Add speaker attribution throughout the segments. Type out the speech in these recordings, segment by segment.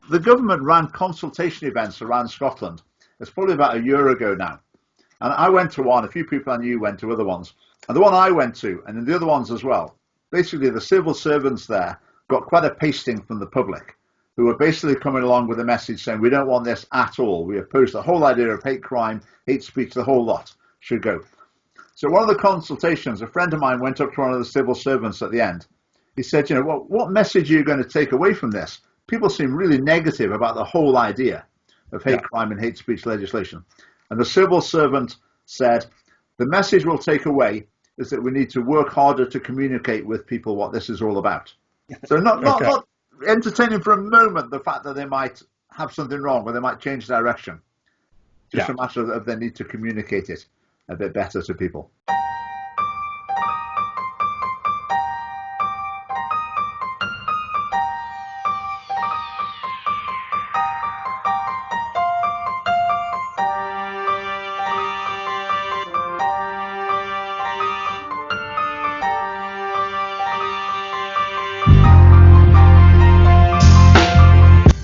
Speaker 1: The government ran consultation events around Scotland. It's probably about a year ago now. And I went to one, a few people I knew went to other ones. And the one I went to, and the other ones as well, basically the civil servants there got quite a pasting from the public, who were basically coming along with a message saying, we don't want this at all. We oppose the whole idea of hate crime, hate speech, the whole lot should go. So one of the consultations, a friend of mine went up to one of the civil servants at the end. He said, what message are you going to take away from this? People seem really negative about the whole idea of hate crime and hate speech legislation. And the civil servant said, the message we'll take away is that we need to work harder to communicate with people what this is all about. So not entertaining for a moment the fact that they might have something wrong or they might change direction. Just a matter of they need to communicate it a bit better to people.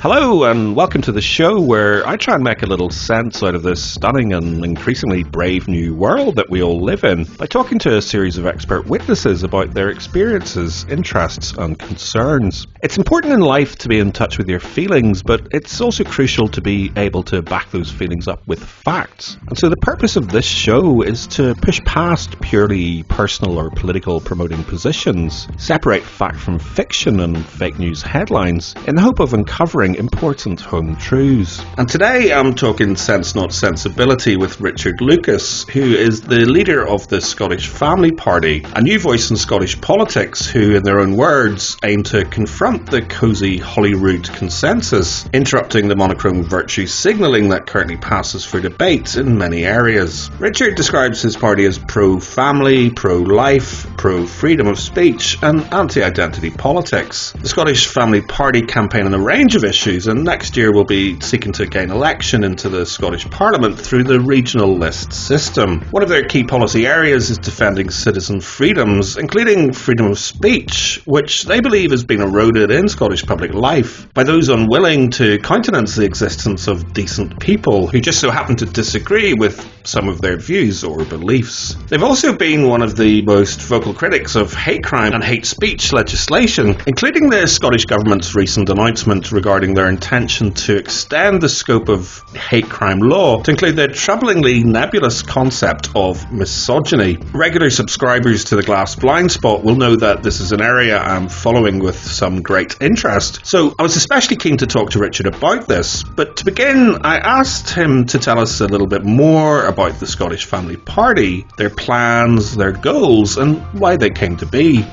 Speaker 2: Hello and welcome to the show where I try and make a little sense out of this stunning and increasingly brave new world that we all live in by talking to a series of expert witnesses about their experiences, interests and concerns. It's important in life to be in touch with your feelings, but it's also crucial to be able to back those feelings up with facts. And so the purpose of this show is to push past purely personal or political promoting positions, separate fact from fiction and fake news headlines in the hope of uncovering important home truths. And today I'm talking Sense Not Sensibility with Richard Lucas, who is the leader of the Scottish Family Party, a new voice in Scottish politics who, in their own words, aim to confront the cosy Holyrood consensus, interrupting the monochrome virtue signalling that currently passes for debate in many areas. Richard describes his party as pro-family, pro-life, pro-freedom of speech and anti-identity politics. The Scottish Family Party campaign on a range of issues, and next year will be seeking to gain election into the Scottish Parliament through the regional list system. One of their key policy areas is defending citizen freedoms, including freedom of speech, which they believe has been eroded in Scottish public life by those unwilling to countenance the existence of decent people who just so happen to disagree with some of their views or beliefs. They've also been one of the most vocal critics of hate crime and hate speech legislation, including the Scottish Government's recent announcement regarding their intention to extend the scope of hate crime law to include the troublingly nebulous concept of misogyny. Regular subscribers to the Glass Blind Spot will know that this is an area I'm following with some great interest. So I was especially keen to talk to Richard about this, but to begin I asked him to tell us a little bit more about the Scottish Family Party, their plans, their goals and why they came to be.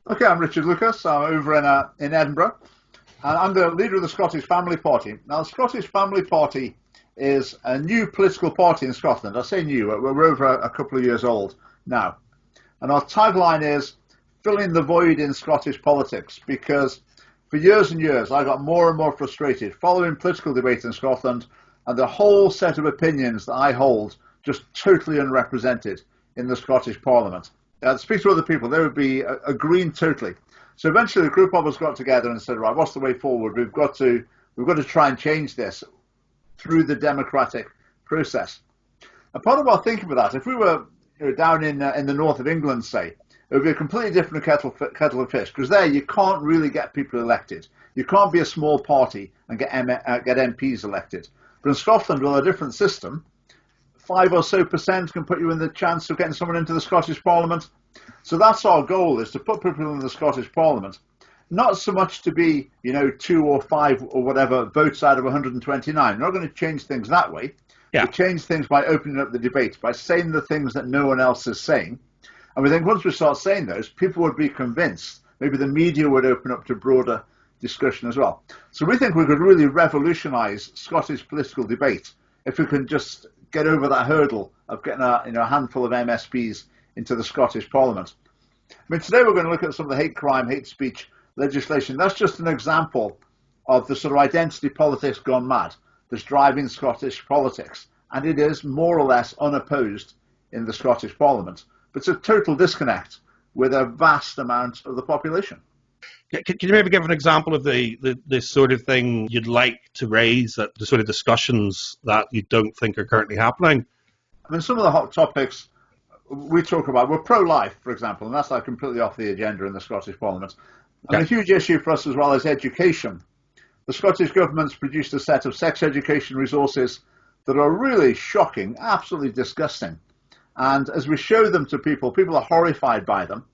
Speaker 1: Okay, I'm Richard Lucas. I'm over in Edinburgh. And I'm the leader of the Scottish Family Party. Now, the Scottish Family Party is a new political party in Scotland. I say new, we're over a couple of years old now. And our tagline is filling the void in Scottish politics, because for years and years I got more and more frustrated following political debate in Scotland and the whole set of opinions that I hold just totally unrepresented in the Scottish Parliament. Speak to other people, they would be agreeing totally. So eventually a group of us got together and said, right, what's the way forward? We've got to try and change this through the democratic process. And part of our thinking for that, if we were down in the north of England, say, it would be a completely different kettle of fish, because there you can't really get people elected. You can't be a small party and get MPs elected. But in Scotland, with a different system, 5% or so can put you in the chance of getting someone into the Scottish Parliament. So that's our goal, is to put people in the Scottish Parliament, not so much to be, 2 or 5 or whatever votes out of 129. We're not going to change things that way. We change things by opening up the debate, by saying the things that no one else is saying. And we think once we start saying those, people would be convinced. Maybe the media would open up to broader discussion as well. So we think we could really revolutionise Scottish political debate if we can just get over that hurdle of getting a handful of MSPs into the Scottish Parliament. I mean, today we're going to look at some of the hate crime, hate speech legislation. That's just an example of the sort of identity politics gone mad that's driving Scottish politics. And it is more or less unopposed in the Scottish Parliament. But it's a total disconnect with a vast amount of the population.
Speaker 2: Can you maybe give an example of the sort of thing you'd like to raise, that the sort of discussions that you don't think are currently happening?
Speaker 1: I mean, some of the hot topics we talk about, we're pro-life, for example, and that's like completely off the agenda in the Scottish Parliament. And a huge issue for us as well is education. The Scottish Government's produced a set of sex education resources that are really shocking, absolutely disgusting. And as we show them to people, people are horrified by them.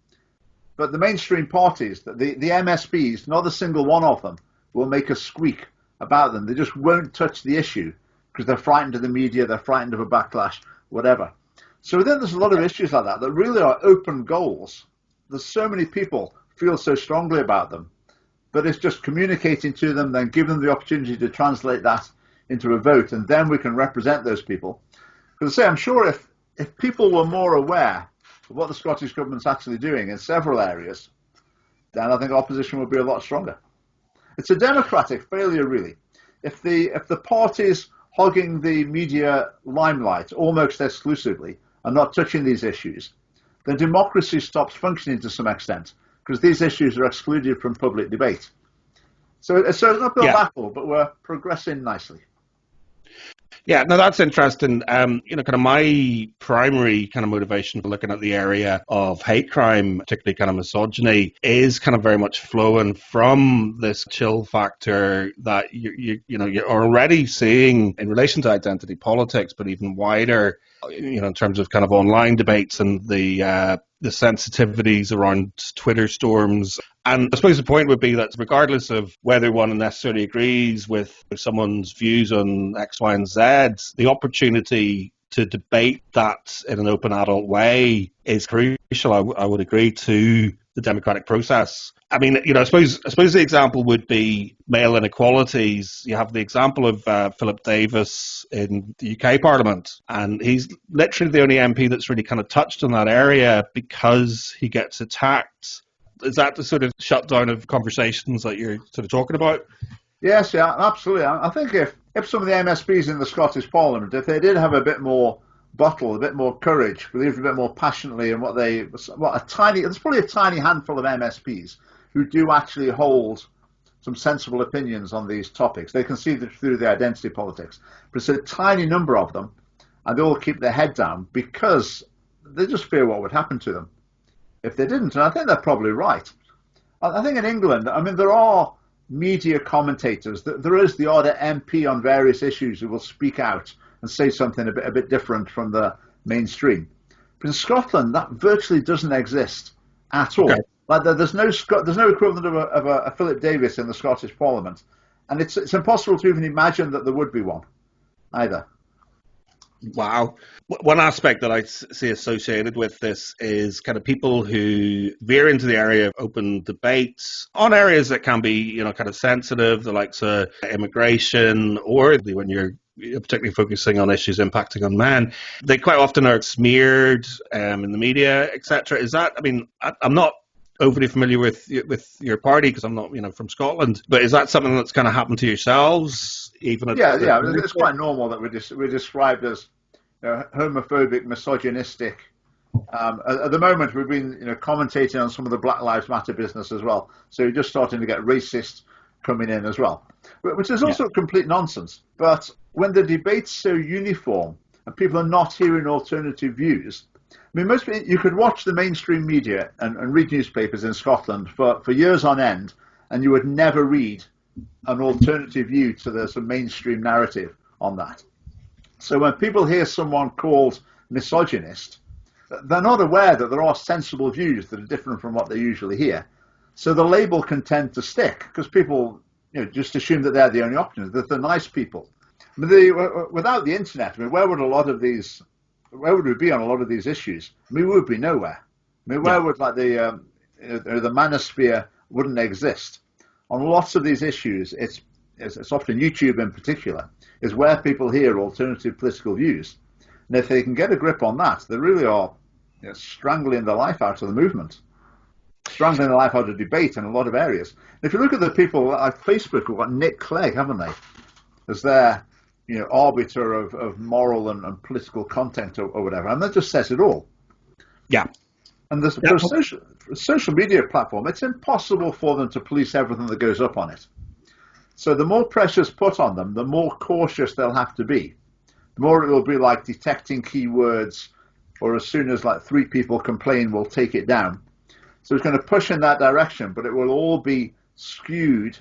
Speaker 1: But the mainstream parties, the MSPs, not a single one of them will make a squeak about them. They just won't touch the issue because they're frightened of the media, they're frightened of a backlash, whatever. So then there's a lot of issues like that really are open goals. There's so many people feel so strongly about them, but it's just communicating to them, then giving them the opportunity to translate that into a vote, and then we can represent those people. Because I say, I'm sure if people were more aware of what the Scottish Government's actually doing in several areas, then I think opposition would be a lot stronger. It's a democratic failure, really. If the parties hogging the media limelight almost exclusively are not touching these issues, then democracy stops functioning to some extent, because these issues are excluded from public debate. So it's an uphill battle, but we're progressing nicely.
Speaker 2: Yeah, no, that's interesting. Kind of my primary kind of motivation for looking at the area of hate crime, particularly kind of misogyny, is kind of very much flowing from this chill factor that you're already seeing in relation to identity politics, but even wider, in terms of kind of online debates and the sensitivities around Twitter storms. And I suppose the point would be that regardless of whether one necessarily agrees with someone's views on X, Y, and Z, the opportunity to debate that in an open adult way is crucial, I would agree, to the democratic process. I mean, I suppose the example would be male inequalities. You have the example of Philip Davis in the UK Parliament, and he's literally the only MP that's really kind of touched on that area because he gets attacked. Is that the sort of shutdown of conversations that you're sort of talking about?
Speaker 1: Yes, yeah, absolutely. I think if some of the MSPs in the Scottish Parliament, if they did have a bit more bottle, a bit more courage, believed a bit more passionately in there's probably a tiny handful of MSPs who do actually hold some sensible opinions on these topics. They can see through the identity politics. But it's a tiny number of them, and they all keep their head down because they just fear what would happen to them if they didn't. And I think they're probably right. I think in England, I mean, there are media commentators. There is the odd MP on various issues who will speak out and say something a bit different from the mainstream. But in Scotland, that virtually doesn't exist at all. Okay. Like there's no equivalent of a Philip Davis in the Scottish Parliament, and it's impossible to even imagine that there would be one either.
Speaker 2: Wow. One aspect that I see associated with this is kind of people who veer into the area of open debates on areas that can be, kind of sensitive, the likes of immigration, or when you're particularly focusing on issues impacting on men. They quite often are smeared in the media, etc. Is that, I mean, I'm not overly familiar with your party because I'm not, from Scotland, but is that something that's kind of happened to yourselves?
Speaker 1: It's quite normal that we're described as homophobic, misogynistic. At the moment, we've been commentating on some of the Black Lives Matter business as well. So you're just starting to get racist coming in as well, which is also complete nonsense. But when the debate's so uniform and people are not hearing alternative views, I mean, most people, you could watch the mainstream media and read newspapers in Scotland for years on end, and you would never read an alternative view to the sort of mainstream narrative on that. So when people hear someone called misogynist, they're not aware that there are sensible views that are different from what they usually hear. So the label can tend to stick because people just assume that they're the only options, that they're nice people. I mean, without the internet, I mean, where would we be on a lot of these issues? I mean, we would be nowhere. I mean, where would the manosphere wouldn't exist? On lots of these issues, it's often YouTube in particular, is where people hear alternative political views. And if they can get a grip on that, they really are strangling the life out of the movement, strangling the life out of debate in a lot of areas. And if you look at the people like Facebook, who've got Nick Clegg, haven't they, as their arbiter of moral and political content or whatever, and that just says it all.
Speaker 2: Yeah.
Speaker 1: And a social media platform, it's impossible for them to police everything that goes up on it. So the more pressure is put on them, the more cautious they'll have to be. The more it will be like detecting keywords, or as soon as like 3 people complain, we'll take it down. So it's going to push in that direction, but it will all be skewed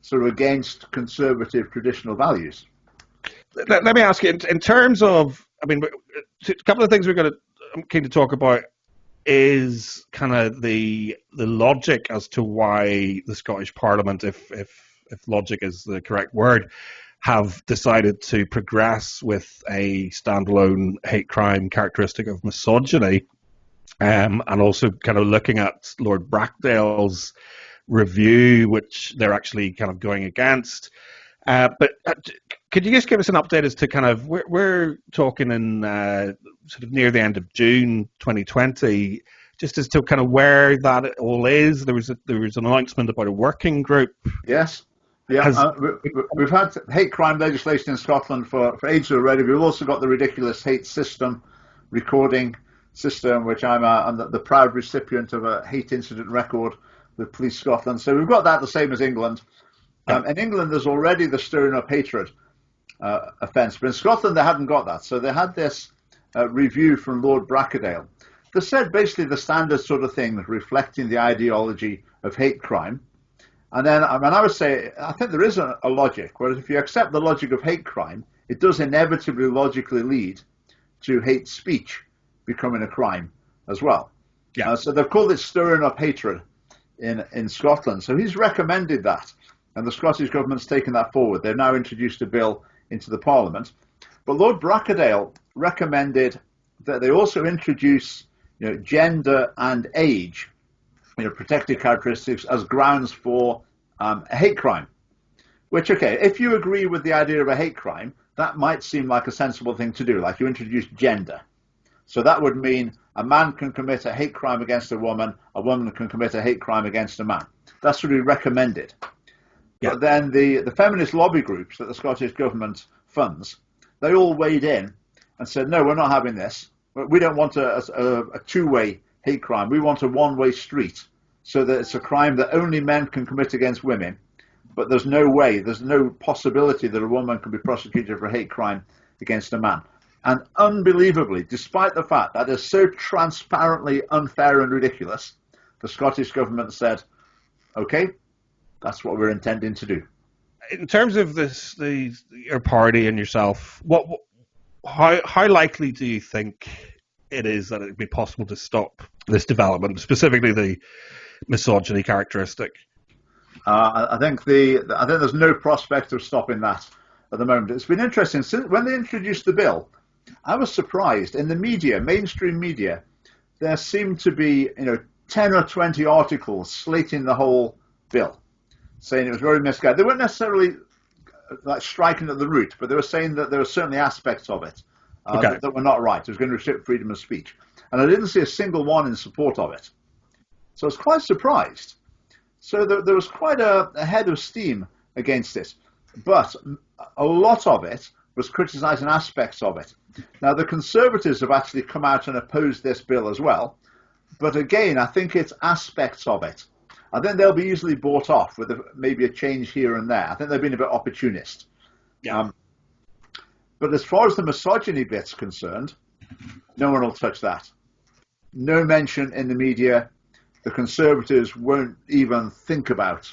Speaker 1: sort of against conservative traditional values.
Speaker 2: Let me ask you, in terms of, I mean, a couple of things I'm keen to talk about is kind of the logic as to why the Scottish Parliament, if logic is the correct word, have decided to progress with a standalone hate crime characteristic of misogyny, and also kind of looking at Lord Brackdale's review, which they're actually kind of going against. But could you just give us an update as to kind of, we're talking in sort of near the end of June 2020, just as to kind of where that all is. There was an announcement about a working group.
Speaker 1: Yes. Yeah, we've had hate crime legislation in Scotland for ages already. We've also got the ridiculous hate system recording system, which I'm the proud recipient of a hate incident record with Police Scotland. So we've got that the same as England. In England, there's already the stirring up hatred offence, but in Scotland they hadn't got that. So they had this review from Lord Brackdale that said basically the standard sort of thing, reflecting the ideology of hate crime. And then, I would say, I think there is a logic, whereas if you accept the logic of hate crime, it does inevitably logically lead to hate speech becoming a crime as well. Yeah. So they've called it stirring up hatred in Scotland. So he's recommended that, and the Scottish government's taken that forward. They've now introduced a bill into the Parliament. But Lord Brackdale recommended that they also introduce, gender and age, protected characteristics as grounds for a hate crime. Which, okay, if you agree with the idea of a hate crime, that might seem like a sensible thing to do, like you introduce gender. So that would mean a man can commit a hate crime against a woman can commit a hate crime against a man. That's what he recommended. Yeah. But then the feminist lobby groups that the Scottish government funds, they all weighed in and said, no, we're not having this. We don't want a two-way hate crime. We want a one-way street, so that it's a crime that only men can commit against women, but there's no possibility that a woman can be prosecuted for a hate crime against a man. And unbelievably, despite the fact that is so transparently unfair and ridiculous, the Scottish government said, okay, that's what we're intending to do.
Speaker 2: In terms of your party and yourself, how likely do you think it is that it would be possible to stop this development, specifically the misogyny characteristic?
Speaker 1: I think there's no prospect of stopping that at the moment. It's been interesting. Since when they introduced the bill, I was surprised. In the media, mainstream media, there seemed to be 10 or 20 articles slating the whole bill, saying it was very misguided. They weren't necessarily like striking at the root, but they were saying that there were certainly aspects of it that were not right. It was going to restrict freedom of speech. And I didn't see a single one in support of it. So I was quite surprised. So there was quite a head of steam against it. But a lot of it was criticising aspects of it. Now, the Conservatives have actually come out and opposed this bill as well. But again, I think it's aspects of it. I think they'll be easily bought off with maybe a change here and there. I think they've been a bit opportunist. Yeah. But as far as the misogyny bit's concerned, no one will touch that. No mention in the media. The Conservatives won't even think about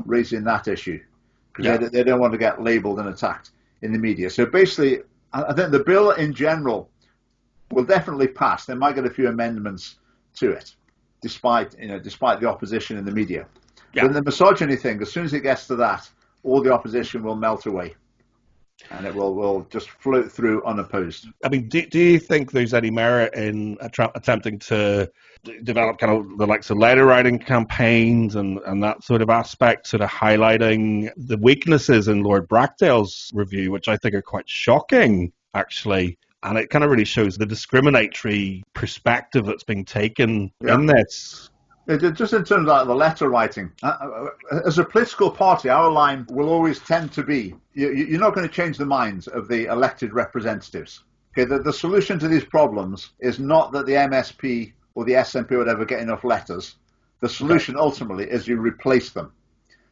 Speaker 1: raising that issue because they don't want to get labelled and attacked in the media. So basically, I think the bill in general will definitely pass. They might get a few amendments to it, despite the opposition in the media. Yeah. But the misogyny thing, as soon as it gets to that, all the opposition will melt away. And it will just float through unopposed.
Speaker 2: I mean, do you think there's any merit in attempting to develop kind of the likes of letter writing campaigns and that sort of aspect, sort of highlighting the weaknesses in Lord Brackdale's review, which I think are quite shocking, actually. And it kind of really shows the discriminatory perspective that's being taken in this.
Speaker 1: Just in terms of the letter writing, as a political party, our line will always tend to be, you're not going to change the minds of the elected representatives. Okay, the solution to these problems is not that the MSP or the SNP or whatever get enough letters, the solution ultimately is you replace them.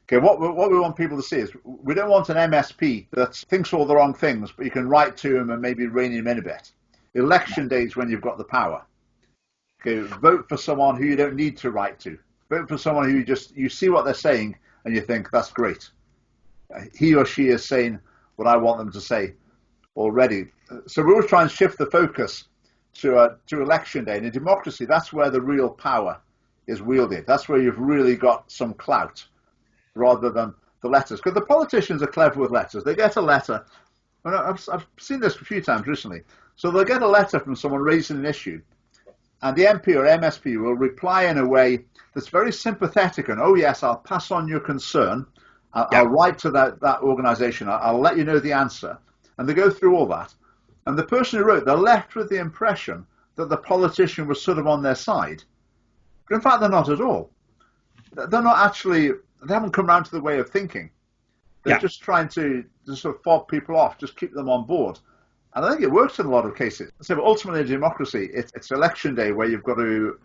Speaker 1: Okay, what we want people to see is we don't want an MSP that thinks all the wrong things, but you can write to him and maybe rein him in a bit. Election day is when you've got the power. Okay, vote for someone who you don't need to write to. Vote for someone who you see what they're saying and you think, that's great. He or she is saying what I want them to say already. So we always try and shift the focus to election day. And in democracy, that's where the real power is wielded. That's where you've really got some clout rather than the letters. Because the politicians are clever with letters. They get a letter. I've seen this a few times recently. So they'll get a letter from someone raising an issue, and the MP or MSP will reply in a way that's very sympathetic and, oh yes, I'll pass on your concern. I'll write to that organisation. I'll let you know the answer. And they go through all that. And the person who wrote, they're left with the impression that the politician was sort of on their side. But in fact, they're not at all. They're not actually, they haven't come around to the way of thinking. They're just trying to sort of fob people off, just keep them on board. And I think it works in a lot of cases. So, but ultimately, in democracy, it's election day where you've got to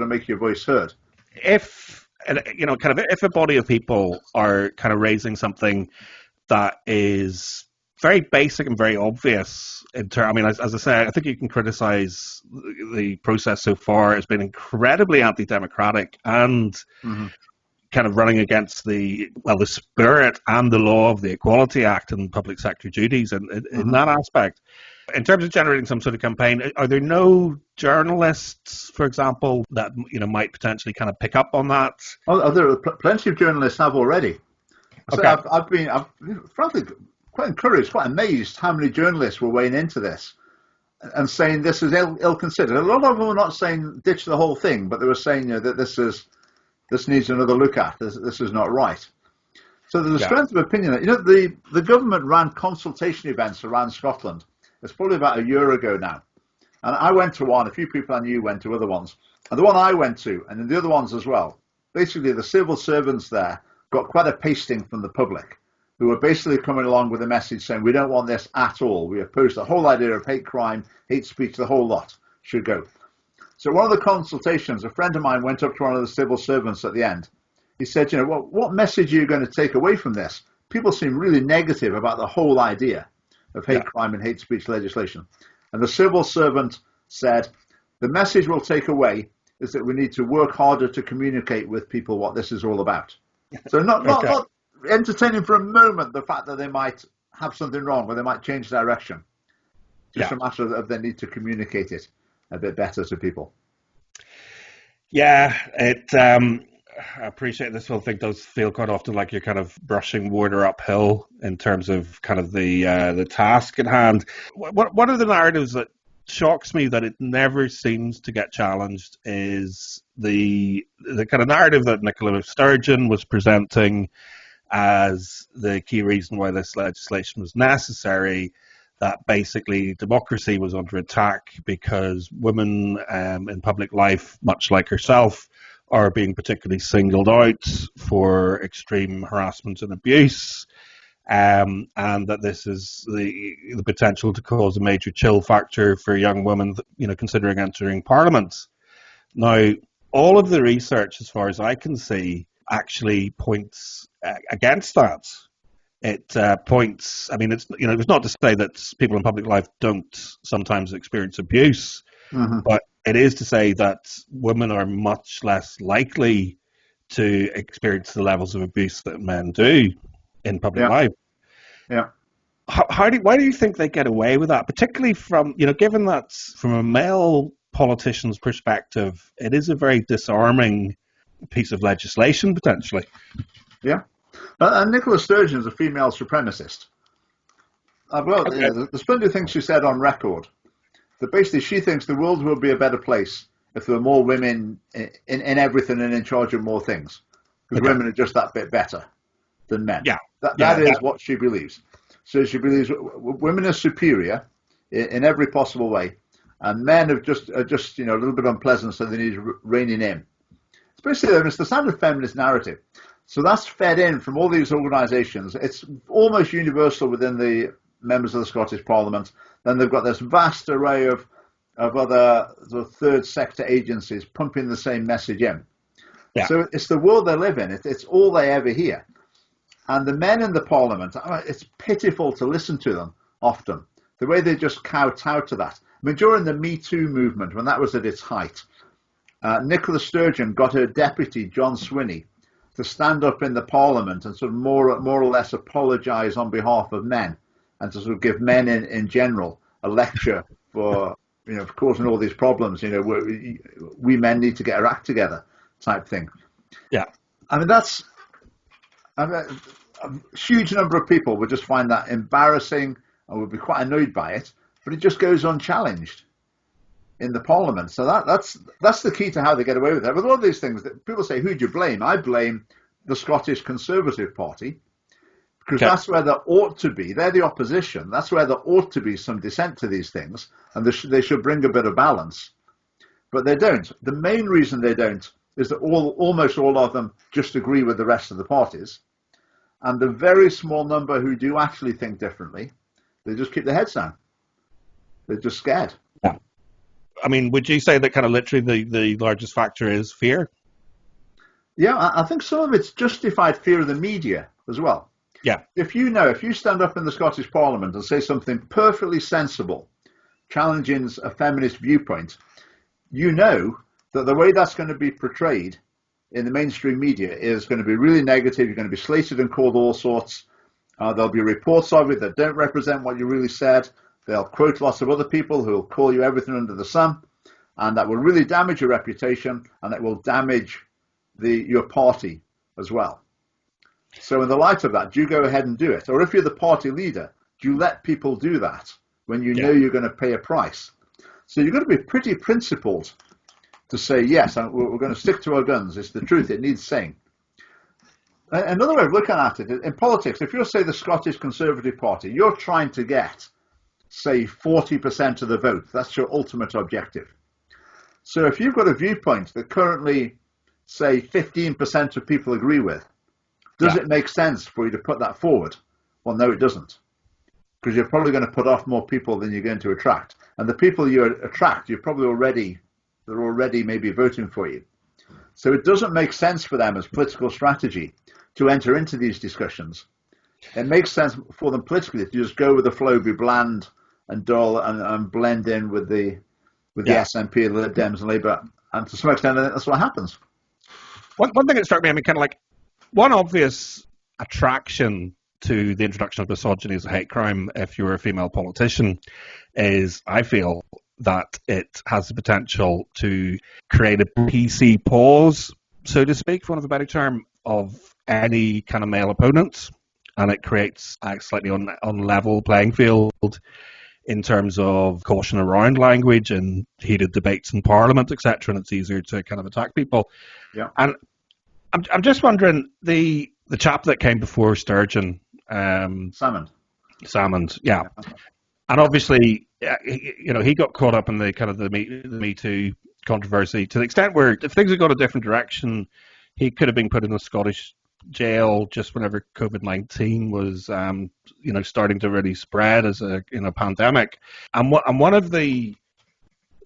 Speaker 1: make your voice heard.
Speaker 2: If if a body of people are kind of raising something that is very basic and very obvious as I say, I think you can criticize the process so far as being incredibly anti-democratic and kind of running against the spirit and the law of the Equality Act and public sector duties in that aspect. In terms of generating some sort of campaign, are there no journalists, for example, that might potentially kind of pick up on that?
Speaker 1: Oh, there are plenty of journalists have already. So
Speaker 2: okay.
Speaker 1: I've frankly quite encouraged, quite amazed how many journalists were weighing into this and saying this is ill-considered. A lot of them were not saying ditch the whole thing, but they were saying that this needs another look at. This is not right. So there's a strength of opinion. The government ran consultation events around Scotland. It's probably about a year ago now. And I went to one. A few people I knew went to other ones. And the one I went to, and the other ones as well, basically the civil servants there got quite a pasting from the public, who were basically coming along with a message saying, we don't want this at all. We oppose the whole idea of hate crime, hate speech, the whole lot should go. So one of the consultations, a friend of mine went up to one of the civil servants at the end. He said, what message are you going to take away from this? People seem really negative about the whole idea of hate crime and hate speech legislation. And the civil servant said, the message we'll take away is that we need to work harder to communicate with people what this is all about. So not entertaining for a moment the fact that they might have something wrong or they might change direction. Just a matter of they need to communicate it a bit better to people.
Speaker 2: Yeah, I appreciate this whole thing does feel quite often like you're kind of brushing water uphill in terms of kind of the task at hand. One of the narratives that shocks me that it never seems to get challenged is the kind of narrative that Nicola Sturgeon was presenting as the key reason why this legislation was necessary, that basically democracy was under attack because women in public life, much like herself, are being particularly singled out for extreme harassment and abuse, and that this is the potential to cause a major chill factor for young women, considering entering Parliament. Now, all of the research, as far as I can see, actually points against that. It points. I mean, it's not to say that people in public life don't sometimes experience abuse, but it is to say that women are much less likely to experience the levels of abuse that men do in public life.
Speaker 1: Yeah.
Speaker 2: Why do you think they get away with that? Particularly from, given that from a male politician's perspective, it is a very disarming piece of legislation, potentially.
Speaker 1: Yeah. And Nicola Sturgeon is a female supremacist. There's plenty of things she said on record. That basically she thinks the world would be a better place if there were more women in everything and in charge of more things. Because women are just that bit better than men.
Speaker 2: Yeah.
Speaker 1: That is what she believes. So she believes women are superior in every possible way, and men are just a little bit unpleasant, so they need reining in. It's basically it's the standard feminist narrative. So that's fed in from all these organisations. It's almost universal within the members of the Scottish Parliament. Then they've got this vast array of of other sort of third sector agencies pumping the same message in.
Speaker 2: Yeah.
Speaker 1: So it's the world they live in. It's all they ever hear. And the men in the Parliament, it's pitiful to listen to them often, the way they just kowtow to that. I mean, during the Me Too movement, when that was at its height, Nicola Sturgeon got her deputy, John Swinney, to stand up in the Parliament and sort of more or less apologise on behalf of men, and to sort of give men in general a lecture for, causing all these problems. We men need to get our act together, type thing.
Speaker 2: Yeah.
Speaker 1: I mean, a huge number of people would just find that embarrassing and would be quite annoyed by it, but it just goes unchallenged in the Parliament. So that's the key to how they get away with it. With all these things, that people say, who do you blame? I blame the Scottish Conservative Party, because that's where there ought to be. They're the opposition. That's where there ought to be some dissent to these things, and they should bring a bit of balance. But they don't. The main reason they don't is that almost all of them just agree with the rest of the parties. And the very small number who do actually think differently, they just keep their heads down. They're just scared.
Speaker 2: Yeah. I mean, would you say that kind of literally the largest factor is fear?
Speaker 1: Yeah, I think some of it's justified fear of the media as well.
Speaker 2: Yeah.
Speaker 1: If you stand up in the Scottish Parliament and say something perfectly sensible, challenging a feminist viewpoint, you know that the way that's going to be portrayed in the mainstream media is going to be really negative. You're going to be slated and called all sorts. There'll be reports of it that don't represent what you really said. They'll quote lots of other people who will call you everything under the sun, and that will really damage your reputation, and it will damage your party as well. So in the light of that, do you go ahead and do it? Or if you're the party leader, do you let people do that when you know you're going to pay a price? So you've got to be pretty principled to say, yes, we're going to stick to our guns. It's the truth. It needs saying. Another way of looking at it, in politics, if you're, say, the Scottish Conservative Party, you're trying to get, say, 40% of the vote. That's your ultimate objective. So if you've got a viewpoint that currently, say, 15% of people agree with, does it make sense for you to put that forward? Well, no, it doesn't. Because you're probably going to put off more people than you're going to attract. And the people you attract, they're already maybe voting for you. So it doesn't make sense for them as political strategy to enter into these discussions. It makes sense for them politically to just go with the flow, be bland and dull, and blend in with the SNP, the Lib Dems and Labour. And to some extent, that's what happens.
Speaker 2: One thing that struck me, kind of like one obvious attraction to the introduction of misogyny as a hate crime, if you're a female politician, is, I feel, that it has the potential to create a PC pause, so to speak, for want of a better term, of any kind of male opponents, and it creates a slightly unlevel playing field in terms of caution around language and heated debates in Parliament, etc., and it's easier to kind of attack people.
Speaker 1: Yeah.
Speaker 2: And I'm just wondering, the chap that came before Sturgeon, Salmond, yeah. And obviously, he got caught up in the kind of the Me Too controversy to the extent where if things had gone a different direction, he could have been put in a Scottish jail just whenever COVID-19 was, starting to really spread as a pandemic. And one of the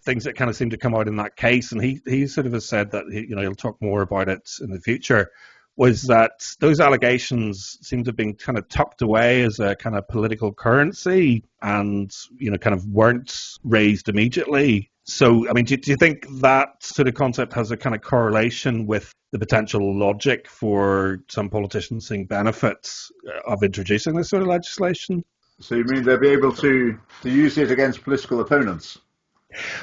Speaker 2: things that kind of seemed to come out in that case, and he sort of has said that he'll talk more about it in the future, was that those allegations seem to have been kind of tucked away as a kind of political currency and, kind of weren't raised immediately. So, I mean, do you think that sort of concept has a kind of correlation with the potential logic for some politicians seeing benefits of introducing this sort of legislation?
Speaker 1: So you mean they'll be able to use it against political opponents?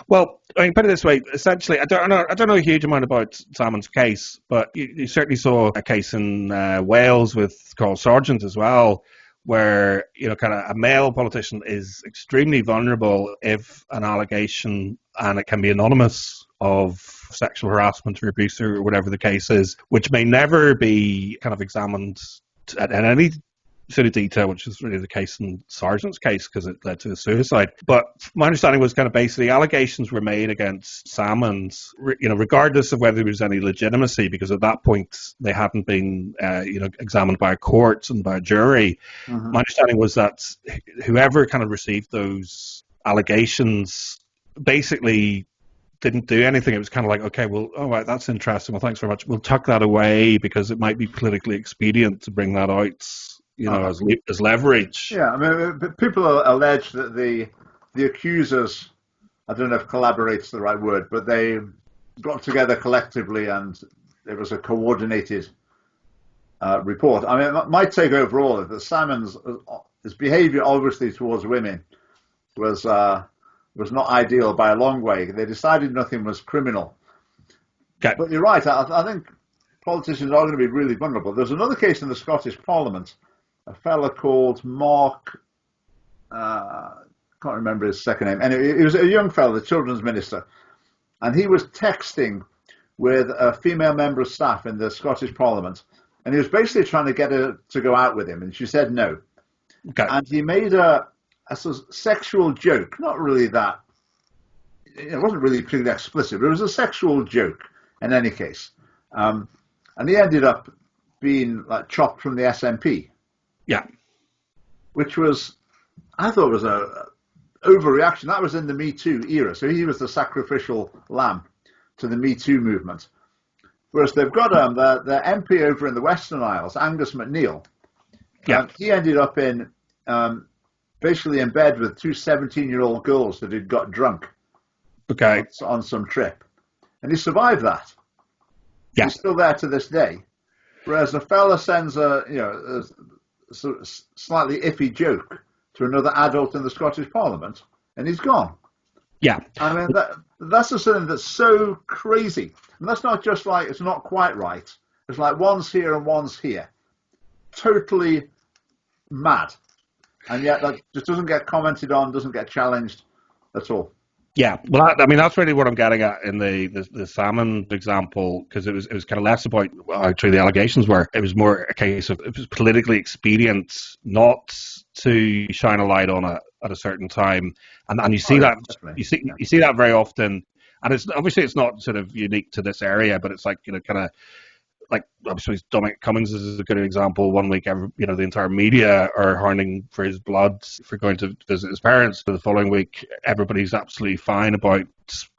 Speaker 2: Well, I mean, put it this way. Essentially, I don't know a huge amount about Salmond's case, but you certainly saw a case in Wales with Carl Sargent as well, where kind of a male politician is extremely vulnerable if an allegation, and it can be anonymous, of sexual harassment or abuse or whatever the case is, which may never be kind of examined in any sort of detail, which is really the case in Sargent's case because it led to a suicide. But my understanding was kind of basically allegations were made against Salmond, regardless of whether there was any legitimacy, because at that point they hadn't been, examined by a court and by a jury. Mm-hmm. My understanding was that whoever kind of received those allegations basically didn't do anything. It was kind of like, okay, well, all right, that's interesting. Well, thanks very much. We'll tuck that away because it might be politically expedient to bring that out, as leverage.
Speaker 1: Yeah, I mean, people allege that the accusers, I don't know if collaborate's the right word, but they got together collectively and it was a coordinated report. I mean, my take overall is that Salmon's his behaviour, obviously, towards women was not ideal by a long way. They decided nothing was criminal.
Speaker 2: Okay.
Speaker 1: But you're right. I think politicians are going to be really vulnerable. There's another case in the Scottish Parliament. A fella called Mark, can't remember his second name. Anyway, he was a young fella, the children's minister, and he was texting with a female member of staff in the Scottish Parliament, and he was basically trying to get her to go out with him, and she said no.
Speaker 2: Okay.
Speaker 1: And he made a sort of sexual joke, not really that, it wasn't really particularly explicit, but it was a sexual joke in any case. And he ended up being like chopped from the SNP.
Speaker 2: Yeah.
Speaker 1: Which was, I thought was a overreaction. That was in the Me Too era. So he was the sacrificial lamb to the Me Too movement. Whereas they've got the MP over in the Western Isles, Angus MacNeil.
Speaker 2: Yeah.
Speaker 1: He ended up in basically in bed with two 17-year-old girls that had got drunk.
Speaker 2: Okay.
Speaker 1: On some trip. And he survived that.
Speaker 2: Yeah.
Speaker 1: He's still there to this day. Whereas a fella sends a slightly iffy joke to another adult in the Scottish Parliament, and he's gone.
Speaker 2: Yeah.
Speaker 1: I mean, that's just something that's so crazy. And that's not just like, it's not quite right. It's like one's here and one's here. Totally mad. And yet that just doesn't get commented on, doesn't get challenged at all.
Speaker 2: Yeah, well, I mean, that's really what I'm getting at in the salmon example, because it was kind of less about how true the allegations were. It was more a case of it was politically expedient not to shine a light on it at a certain time, and you see you see that very often, and it's obviously it's not sort of unique to this area, but it's like kind of. Like obviously Dominic Cummings is a good example. One week, the entire media are hounding for his blood for going to visit his parents. The following week, everybody's absolutely fine about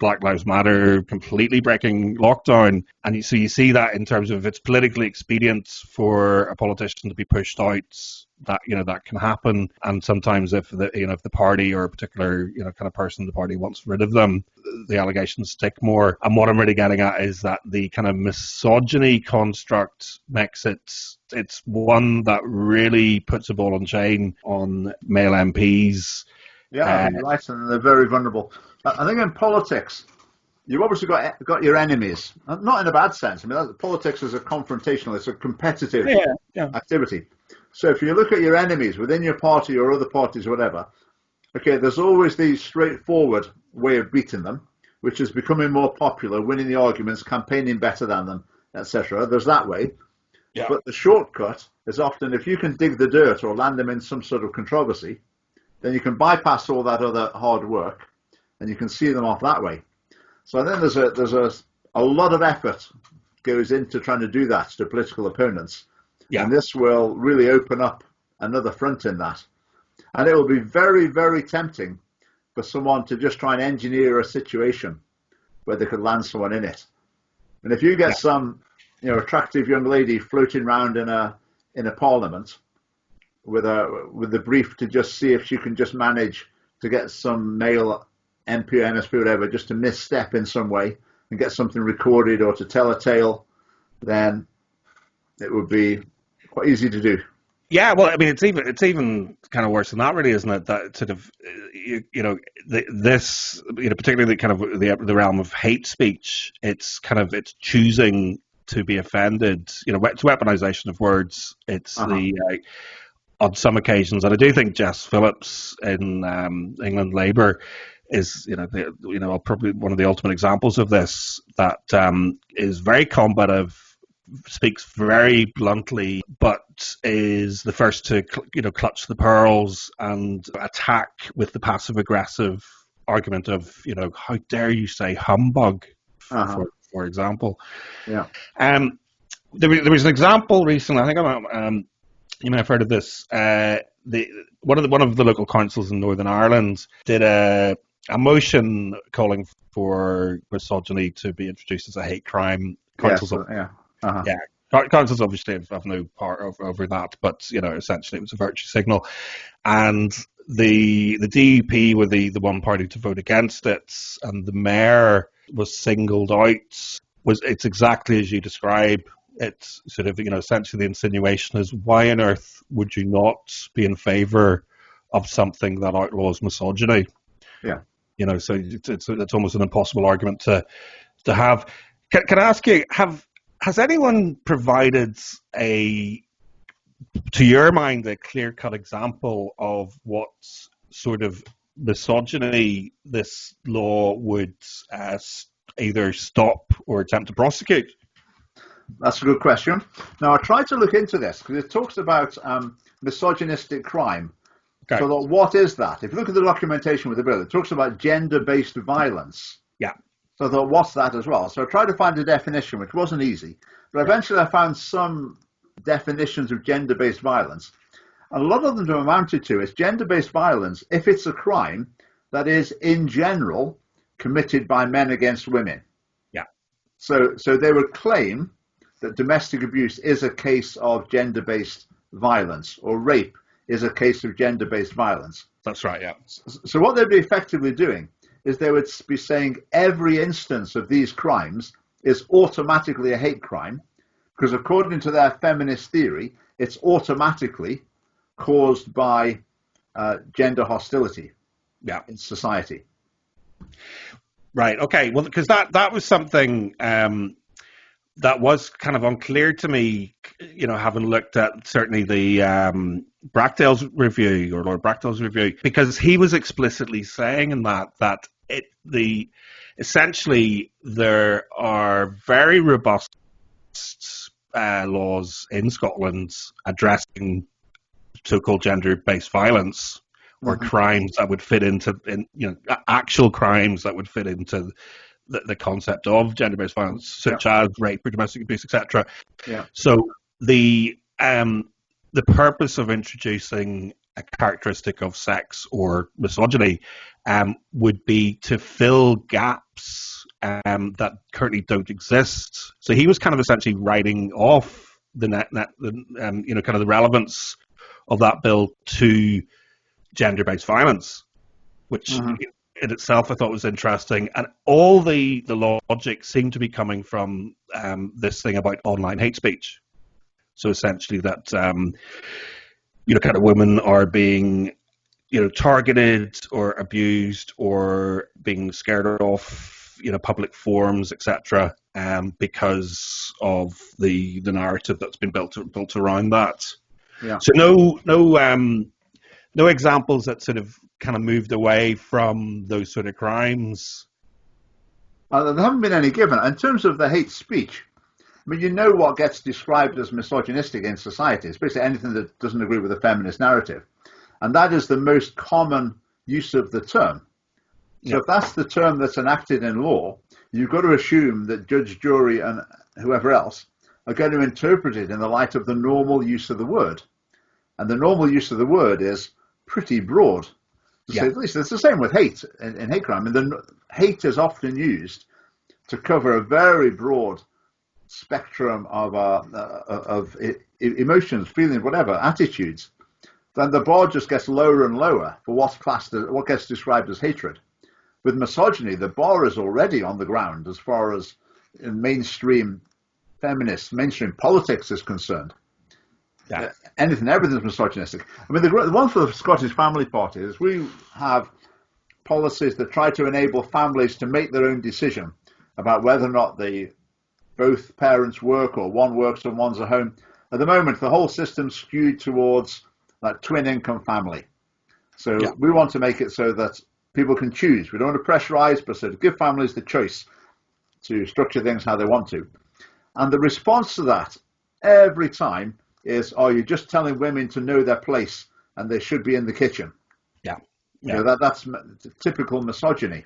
Speaker 2: Black Lives Matter completely breaking lockdown. And so you see that in terms of it's politically expedient for a politician to be pushed out. That can happen, and sometimes if the party or a particular kind of person in the party wants rid of them, the allegations stick more. And what I'm really getting at is that the kind of misogyny construct makes it's one that really puts a ball and chain on male MPs.
Speaker 1: Yeah, right, and they're very vulnerable. I think in politics, you've obviously got your enemies, not in a bad sense. I mean, politics is a confrontational, it's a competitive activity. So if you look at your enemies within your party or other parties, whatever, okay, there's always the straightforward way of beating them, which is becoming more popular, winning the arguments, campaigning better than them, etc. There's that way. Yeah. But the shortcut is often if you can dig the dirt or land them in some sort of controversy, then you can bypass all that other hard work and you can see them off that way. So I think there's a lot of effort goes into trying to do that to political opponents. Yeah. And this will really open up another front in that. And it will be very, very tempting for someone to just try and engineer a situation where they could land someone in it. And if you get some, attractive young lady floating around in a parliament with the brief to just see if she can just manage to get some male MP or MSP or whatever just to misstep in some way and get something recorded or to tell a tale, then it would be quite easy to do.
Speaker 2: Yeah, well, I mean, it's even kind of worse than that, really, isn't it? That sort of, particularly kind of the realm of hate speech. It's choosing to be offended. It's weaponization of words. It's on some occasions, and I do think Jess Phillips in England Labour is probably one of the ultimate examples of this. That is very combative. Speaks very bluntly, but is the first to clutch the pearls and attack with the passive aggressive argument of how dare you say humbug, for example.
Speaker 1: Yeah.
Speaker 2: There was an example recently. I think you may have heard of this. One of the local councils in Northern Ireland did a a motion calling for misogyny to be introduced as a hate crime.
Speaker 1: Yes,
Speaker 2: Council's
Speaker 1: yeah. Uh-huh.
Speaker 2: yeah, councils obviously have no part over that, but essentially it was a virtue signal, and the DUP were the one party to vote against it, and the mayor was singled out. It's exactly as you describe. It's sort of essentially the insinuation is, why on earth would you not be in favour of something that outlaws misogyny?
Speaker 1: Yeah.
Speaker 2: So it's almost an impossible argument to have. Can I ask you, has anyone provided to your mind, a clear-cut example of what sort of misogyny this law would either stop or attempt to prosecute?
Speaker 1: That's a good question. Now, I tried to look into this because it talks about misogynistic crime.
Speaker 2: Okay.
Speaker 1: So what is that? If you look at the documentation with the bill, it talks about gender-based violence.
Speaker 2: Yeah.
Speaker 1: So I thought, what's that as well? So I tried to find a definition, which wasn't easy. But eventually I found some definitions of gender-based violence. And a lot of them amounted to is gender-based violence if it's a crime that is, in general, committed by men against women.
Speaker 2: Yeah.
Speaker 1: So they would claim that domestic abuse is a case of gender-based violence, or rape is a case of gender-based violence.
Speaker 2: That's right, yeah.
Speaker 1: So what they'd be effectively doing is they would be saying every instance of these crimes is automatically a hate crime, because according to their feminist theory, it's automatically caused by gender hostility in society.
Speaker 2: Right, okay. Well, because that was something that was kind of unclear to me, having looked at certainly the Brachdale's review, or Lord Brachdale's review, because he was explicitly saying in that essentially there are very robust laws in Scotland addressing so-called gender-based violence, or crimes that would fit into, actual crimes that would fit into the concept of gender-based violence, such as rape or domestic abuse, etc.
Speaker 1: Yeah.
Speaker 2: So the purpose of introducing a characteristic of sex or misogyny would be to fill gaps that currently don't exist. So he was kind of essentially writing off the kind of the relevance of that bill to gender-based violence, which in itself I thought was interesting. And all the logic seemed to be coming from this thing about online hate speech. So essentially that kind of women are being targeted or abused or being scared off public forums, etc., because of the narrative that's been built around that.
Speaker 1: Yeah.
Speaker 2: So no examples that sort of kind of moved away from those sort of crimes.
Speaker 1: There haven't been any given. In terms of the hate speech, I mean, what gets described as misogynistic in society is basically anything that doesn't agree with the feminist narrative. And that is the most common use of the term. So if that's the term that's enacted in law, you've got to assume that judge, jury, and whoever else are going to interpret it in the light of the normal use of the word. And the normal use of the word is pretty broad, to say the least. It's the same with hate in hate crime. And hate is often used to cover a very broad spectrum of emotions, feelings, whatever, attitudes. Then the bar just gets lower and lower for what gets described as hatred. With misogyny, the bar is already on the ground as far as mainstream politics is concerned. Yeah. Everything's misogynistic. I mean, the one for the Scottish Family Party is we have policies that try to enable families to make their own decision about whether or not both parents work or one works and one's at home. At the moment, the whole system's skewed towards that twin income family. So we want to make it so that people can choose. We don't want to pressurize, but so to give families the choice to structure things how they want to. And the response to that every time is, you're just telling women to know their place and they should be in the kitchen. That's typical misogyny.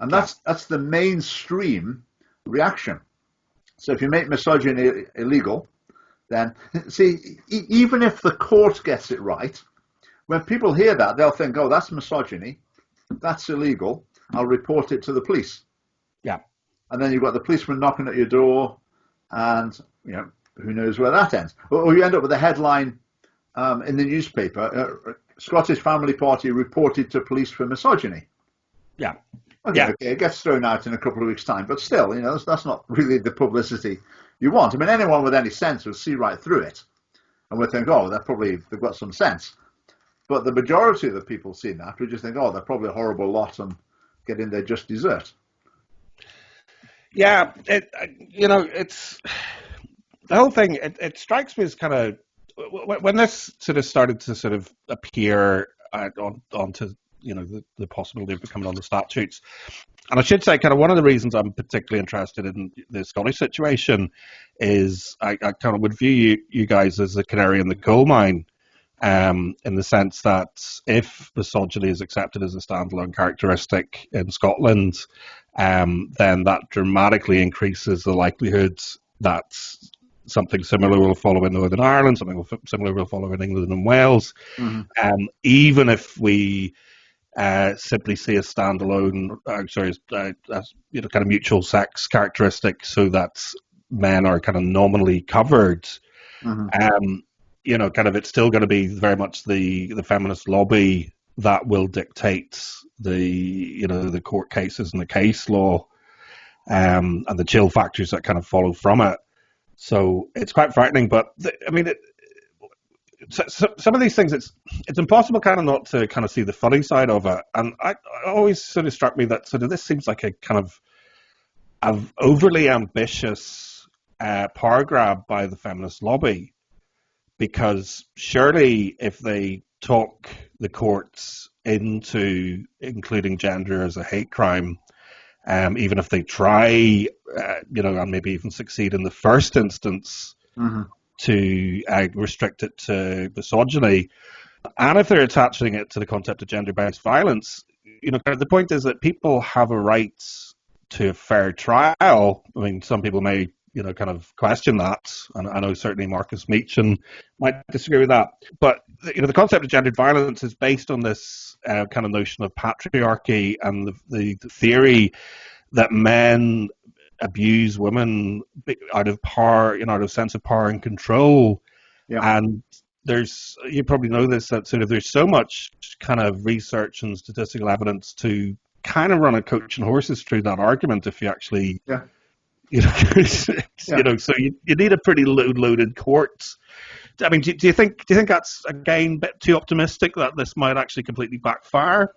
Speaker 1: And that's the mainstream reaction. So if you make misogyny illegal, then even if the court gets it right, when people hear that, they'll think, that's misogyny. that's illegal. I'll report it to the police.
Speaker 2: Yeah.
Speaker 1: And then you've got the policeman knocking at your door, and who knows where that ends. Or you end up with a headline in the newspaper: Scottish family party reported to police for misogyny.
Speaker 2: Yeah.
Speaker 1: Okay, it gets thrown out in a couple of weeks' time, but still, that's not really the publicity you want. I mean, anyone with any sense would see right through it, and would think, oh, they've got some sense. But the majority of the people seeing that would just think, oh, they're probably a horrible lot and getting their just dessert.
Speaker 2: Yeah, it's the whole thing. It strikes me as kind of when this sort of started to sort of appear onto the possibility of becoming on the statutes. And I should say, kind of one of the reasons I'm particularly interested in the Scottish situation is I kind of would view you guys as a canary in the coal mine, in the sense that if misogyny is accepted as a standalone characteristic in Scotland, then that dramatically increases the likelihood that something similar will follow in Northern Ireland, something similar will follow in England and Wales.
Speaker 1: Mm-hmm.
Speaker 2: Even if we simply see a standalone, kind of mutual sex characteristic, so that men are kind of nominally covered.
Speaker 1: Mm-hmm.
Speaker 2: Kind of it's still going to be very much the feminist lobby that will dictate the court cases and the case law, and the chill factors that kind of follow from it. So it's quite frightening. But some of these things, it's impossible kind of not to kind of see the funny side of it. And I always sort of struck me that sort of this seems like a kind of overly ambitious power grab by the feminist lobby, because surely if they talk the courts into including gender as a hate crime, even if they try, and maybe even succeed in the first instance,
Speaker 1: Mm-hmm.
Speaker 2: to restrict it to misogyny, and if they're attaching it to the concept of gender-based violence, the point is that people have a right to a fair trial. I mean, some people may, kind of question that, and I know certainly Marcus Meechan might disagree with that. But the concept of gendered violence is based on this kind of notion of patriarchy and the theory that men abuse women out of power, out of sense of power and control.
Speaker 1: Yeah.
Speaker 2: And you probably know this, that sort of there's so much kind of research and statistical evidence to kind of run a coach and horses through that argument if you actually, so you need a pretty loaded court. I mean, do you think that's, again, a bit too optimistic that this might actually completely backfire?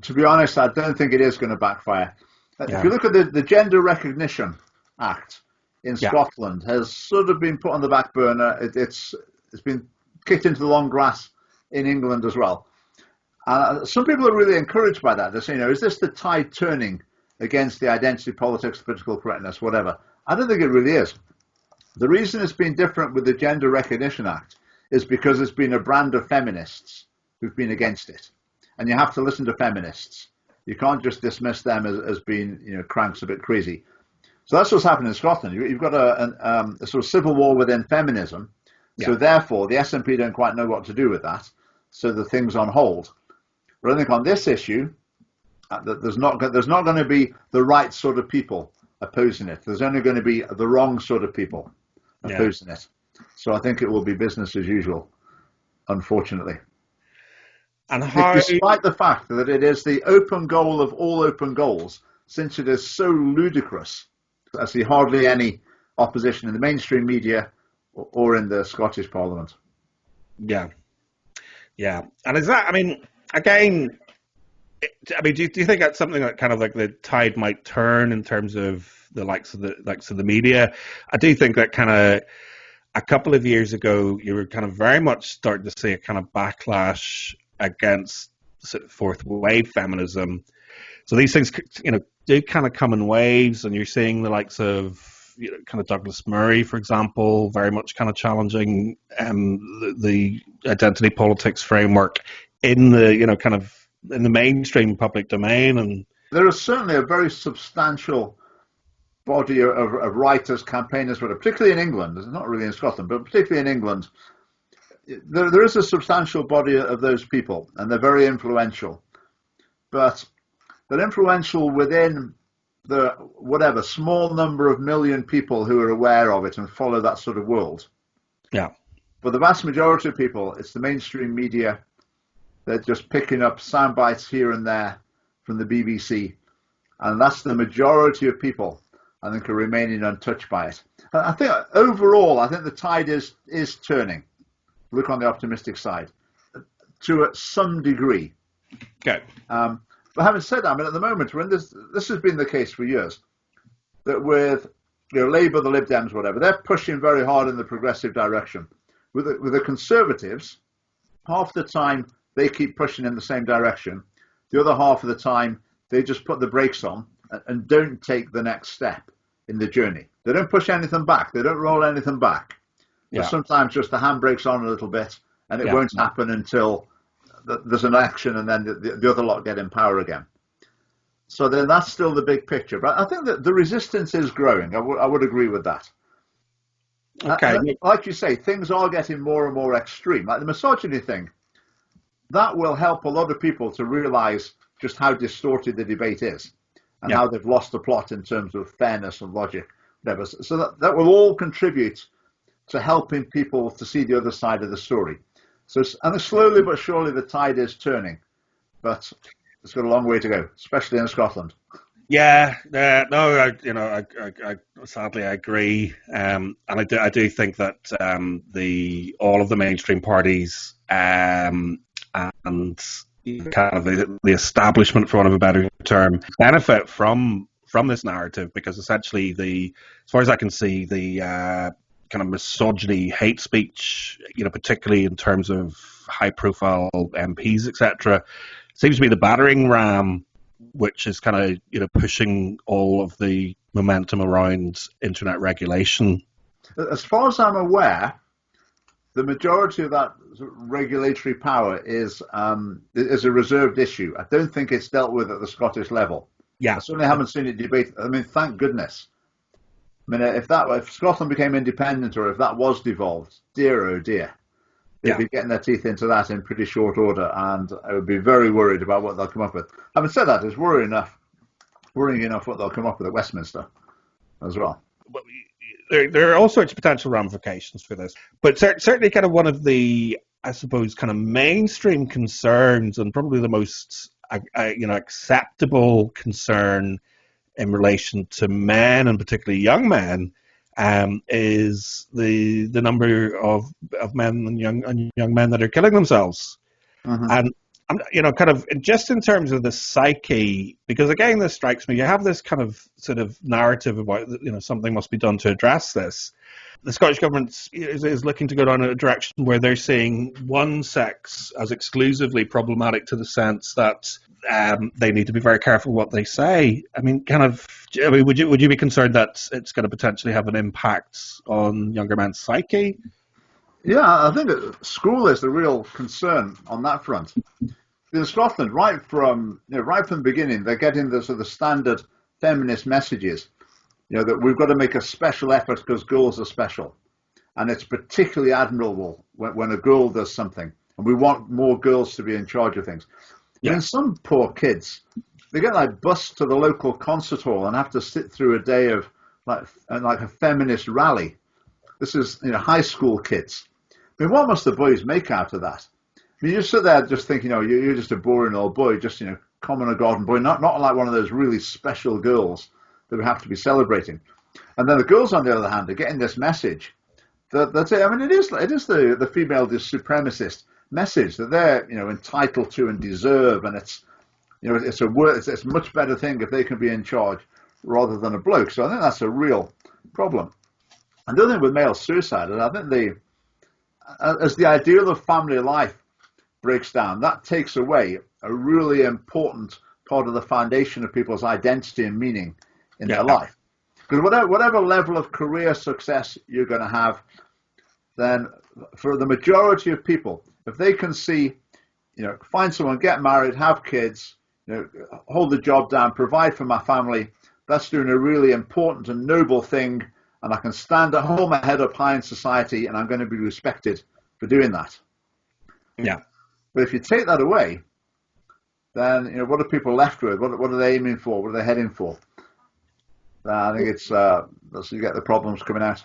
Speaker 1: To be honest, I don't think it is going to backfire. If you look at the Gender Recognition Act in Scotland, has sort of been put on the back burner. It's been kicked into the long grass in England as well. Some people are really encouraged by that. They're saying, is this the tide turning against the identity politics, political correctness, whatever? I don't think it really is. The reason it's been different with the Gender Recognition Act is because it's been a brand of feminists who've been against it. And you have to listen to feminists. You can't just dismiss them as being, cranks a bit crazy. So that's what's happened in Scotland. You've got a sort of civil war within feminism. So therefore, the SNP don't quite know what to do with that. So the thing's on hold. But I think on this issue, there's not going to be the right sort of people opposing it. There's only going to be the wrong sort of people opposing it. So I think it will be business as usual, unfortunately.
Speaker 2: And
Speaker 1: despite the fact that it is the open goal of all open goals, since it is so ludicrous, I see hardly any opposition in the mainstream media or in the Scottish Parliament.
Speaker 2: Yeah. And is that, I mean, again, do you think that's something that kind of like the tide might turn in terms of the likes of the media? I do think that kind of a couple of years ago, you were kind of very much starting to see a kind of backlash against sort of fourth wave feminism. So these things, do kind of come in waves, and you're seeing the likes of, kind of Douglas Murray, for example, very much kind of challenging the identity politics framework in the, kind of in the mainstream public domain. And
Speaker 1: there is certainly a very substantial body of writers, campaigners, particularly in England. It's not really in Scotland, but particularly in England. There is a substantial body of those people, and they're very influential. but they're influential within the whatever small number of million people who are aware of it and follow that sort of world.
Speaker 2: Yeah.
Speaker 1: For the vast majority of people, it's the mainstream media. They're just picking up sound bites here and there from the BBC, and that's the majority of people, I think, are remaining untouched by it. I think overall, I think the tide is turning. Look on the optimistic side, to some degree.
Speaker 2: Okay.
Speaker 1: But having said that, I mean, at the moment, when this has been the case for years, that with Labour, the Lib Dems, whatever, they're pushing very hard in the progressive direction. With the Conservatives, half the time they keep pushing in the same direction. The other half of the time, they just put the brakes on and don't take the next step in the journey. They don't push anything back. They don't roll anything back.
Speaker 2: Yeah.
Speaker 1: But sometimes just the handbrake's on a little bit, and it won't happen until there's an action, and then the other lot get in power again. So then that's still the big picture. But I think that the resistance is growing. I would agree with that.
Speaker 2: Okay.
Speaker 1: Like you say, things are getting more and more extreme. Like the misogyny thing, that will help a lot of people to realize just how distorted the debate is and how they've lost the plot in terms of fairness and logic, whatever. So that will all contribute to helping people to see the other side of the story. So, and slowly but surely the tide is turning, but it's got a long way to go, especially in Scotland.
Speaker 2: Yeah, no, I sadly I agree, and I do think that all of the mainstream parties and kind of the establishment, for want of a better term, benefit from this narrative, because essentially as far as I can see, the kind of misogyny, hate speech, particularly in terms of high-profile MPs, etc., seems to be the battering ram, which is kind of pushing all of the momentum around internet regulation.
Speaker 1: As far as I'm aware, the majority of that regulatory power is a reserved issue. I don't think it's dealt with at the Scottish level.
Speaker 2: Yeah,
Speaker 1: I certainly haven't seen it debated. I mean, thank goodness. I mean, if Scotland became independent, or if that was devolved, dear oh dear, they'd be getting their teeth into that in pretty short order, and I would be very worried about what they'll come up with. Having said that, it's worrying enough what they'll come up with at Westminster as well.
Speaker 2: There are all sorts of potential ramifications for this, but certainly kind of one of the, I suppose, kind of mainstream concerns, and probably the most acceptable concern in relation to men, and particularly young men, is the number of men and young men that are killing themselves. And kind of just in terms of the psyche, because again, this strikes me, you have this kind of sort of narrative about, something must be done to address this. The Scottish government is looking to go down a direction where they're seeing one sex as exclusively problematic, to the sense that they need to be very careful what they say. I mean, would you be concerned that it's going to potentially have an impact on younger men's psyche?
Speaker 1: Yeah, I think school is the real concern on that front. In Scotland, right from the beginning, they're getting the sort of standard feminist messages, that we've got to make a special effort because girls are special, and it's particularly admirable when a girl does something, and we want more girls to be in charge of things. Yeah. And some poor kids, they get bused to the local concert hall and have to sit through a day of like a feminist rally. This is high school kids. I mean, what must the boys make out of that? I mean, you sit there just thinking, you're just a boring old boy, just common or garden boy, not like one of those really special girls that we have to be celebrating. And then the girls, on the other hand, are getting this message that I mean, it is the female supremacist message that they're entitled to and deserve, and it's it's a much better thing if they can be in charge rather than a bloke. So I think that's a real problem. And the other thing with male suicide, and I think as the ideal of family life breaks down, that takes away a really important part of the foundation of people's identity and meaning in their life. Because whatever level of career success you're going to have, then for the majority of people, if they can see, find someone, get married, have kids, hold the job down, provide for my family, that's doing a really important and noble thing, and I can hold my head up high in society, and I'm going to be respected for doing that.
Speaker 2: Yeah.
Speaker 1: But if you take that away, then what are people left with? What are they aiming for? What are they heading for? I think it's that's you get the problems coming out.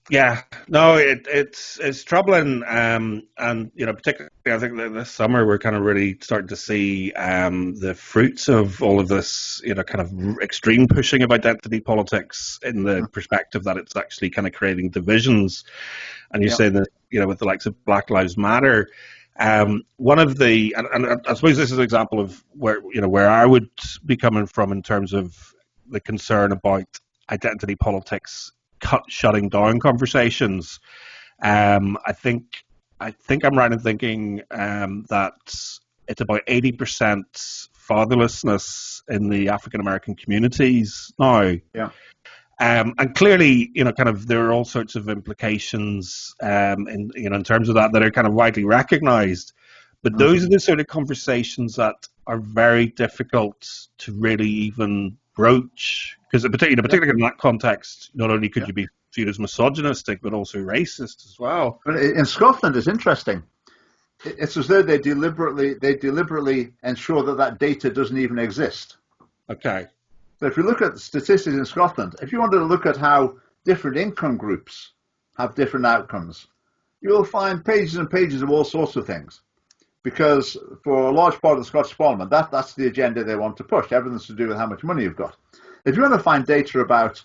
Speaker 2: Yeah, no, it's troubling, and particularly I think that this summer we're kind of really starting to see the fruits of all of this, kind of extreme pushing of identity politics in the perspective that it's actually kind of creating divisions. And you say that, with the likes of Black Lives Matter, one of the, and I suppose this is an example of where I would be coming from in terms of the concern about identity politics shutting down conversations. I think I'm right in thinking that it's about 80% fatherlessness in the African American communities now.
Speaker 1: Yeah.
Speaker 2: And clearly, kind of there are all sorts of implications in terms of that are kind of widely recognised. But those are the sort of conversations that are very difficult to really even broach, because particularly in that context, not only could you be viewed as misogynistic, but also racist as well.
Speaker 1: But in Scotland, it's interesting. It's as though they deliberately ensure that data doesn't even exist.
Speaker 2: Okay.
Speaker 1: So if you look at statistics in Scotland, if you wanted to look at how different income groups have different outcomes, you'll find pages and pages of all sorts of things. Because for a large part of the Scottish Parliament, that's the agenda they want to push. Everything's to do with how much money you've got. If you want to find data about,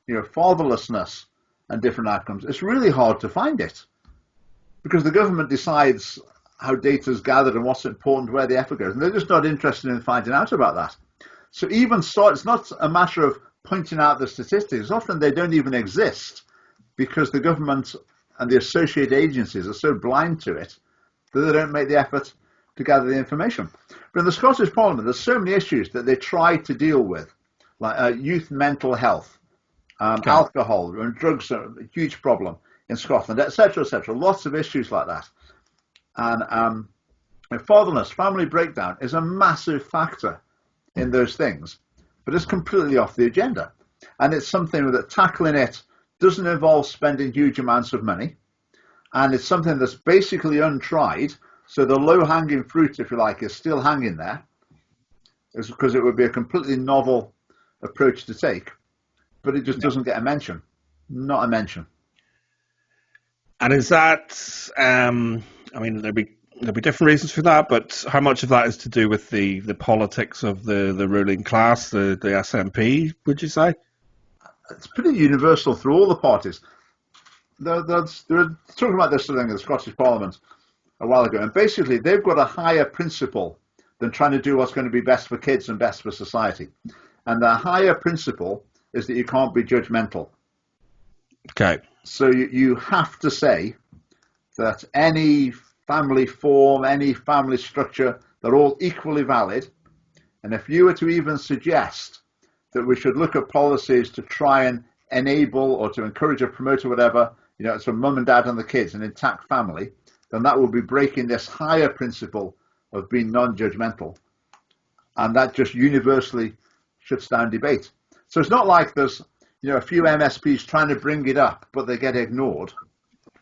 Speaker 1: fatherlessness and different outcomes, it's really hard to find it. Because the government decides how data is gathered and what's important, where the effort goes. And they're just not interested in finding out about that. So it's not a matter of pointing out the statistics. Often they don't even exist because the government and the associated agencies are so blind to it that they don't make the effort to gather the information. But in the Scottish Parliament, there's so many issues that they try to deal with, like youth mental health, alcohol and drugs are a huge problem in Scotland, etc., etc. Lots of issues like that. And fatherlessness, family breakdown is a massive factor in those things, but it's completely off the agenda. And it's something that tackling it doesn't involve spending huge amounts of money. And it's something that's basically untried. So the low-hanging fruit, if you like, is still hanging there. It's because it would be a completely novel approach to take. But it just doesn't get a mention. Not a mention.
Speaker 2: And is that, there'd be different reasons for that, but how much of that is to do with the politics of the ruling class, the SNP, would you say?
Speaker 1: It's pretty universal through all the parties. They were talking about this thing in the Scottish Parliament a while ago, and basically they've got a higher principle than trying to do what's going to be best for kids and best for society. And the higher principle is that you can't be judgmental.
Speaker 2: Okay.
Speaker 1: So you have to say that any family form, any family structure, they're all equally valid. And if you were to even suggest that we should look at policies to try and enable or to encourage or promote or whatever, it's from mum and dad and the kids, an intact family, then that would be breaking this higher principle of being non-judgmental. And that just universally shuts down debate. So it's not like there's a few MSPs trying to bring it up, but they get ignored.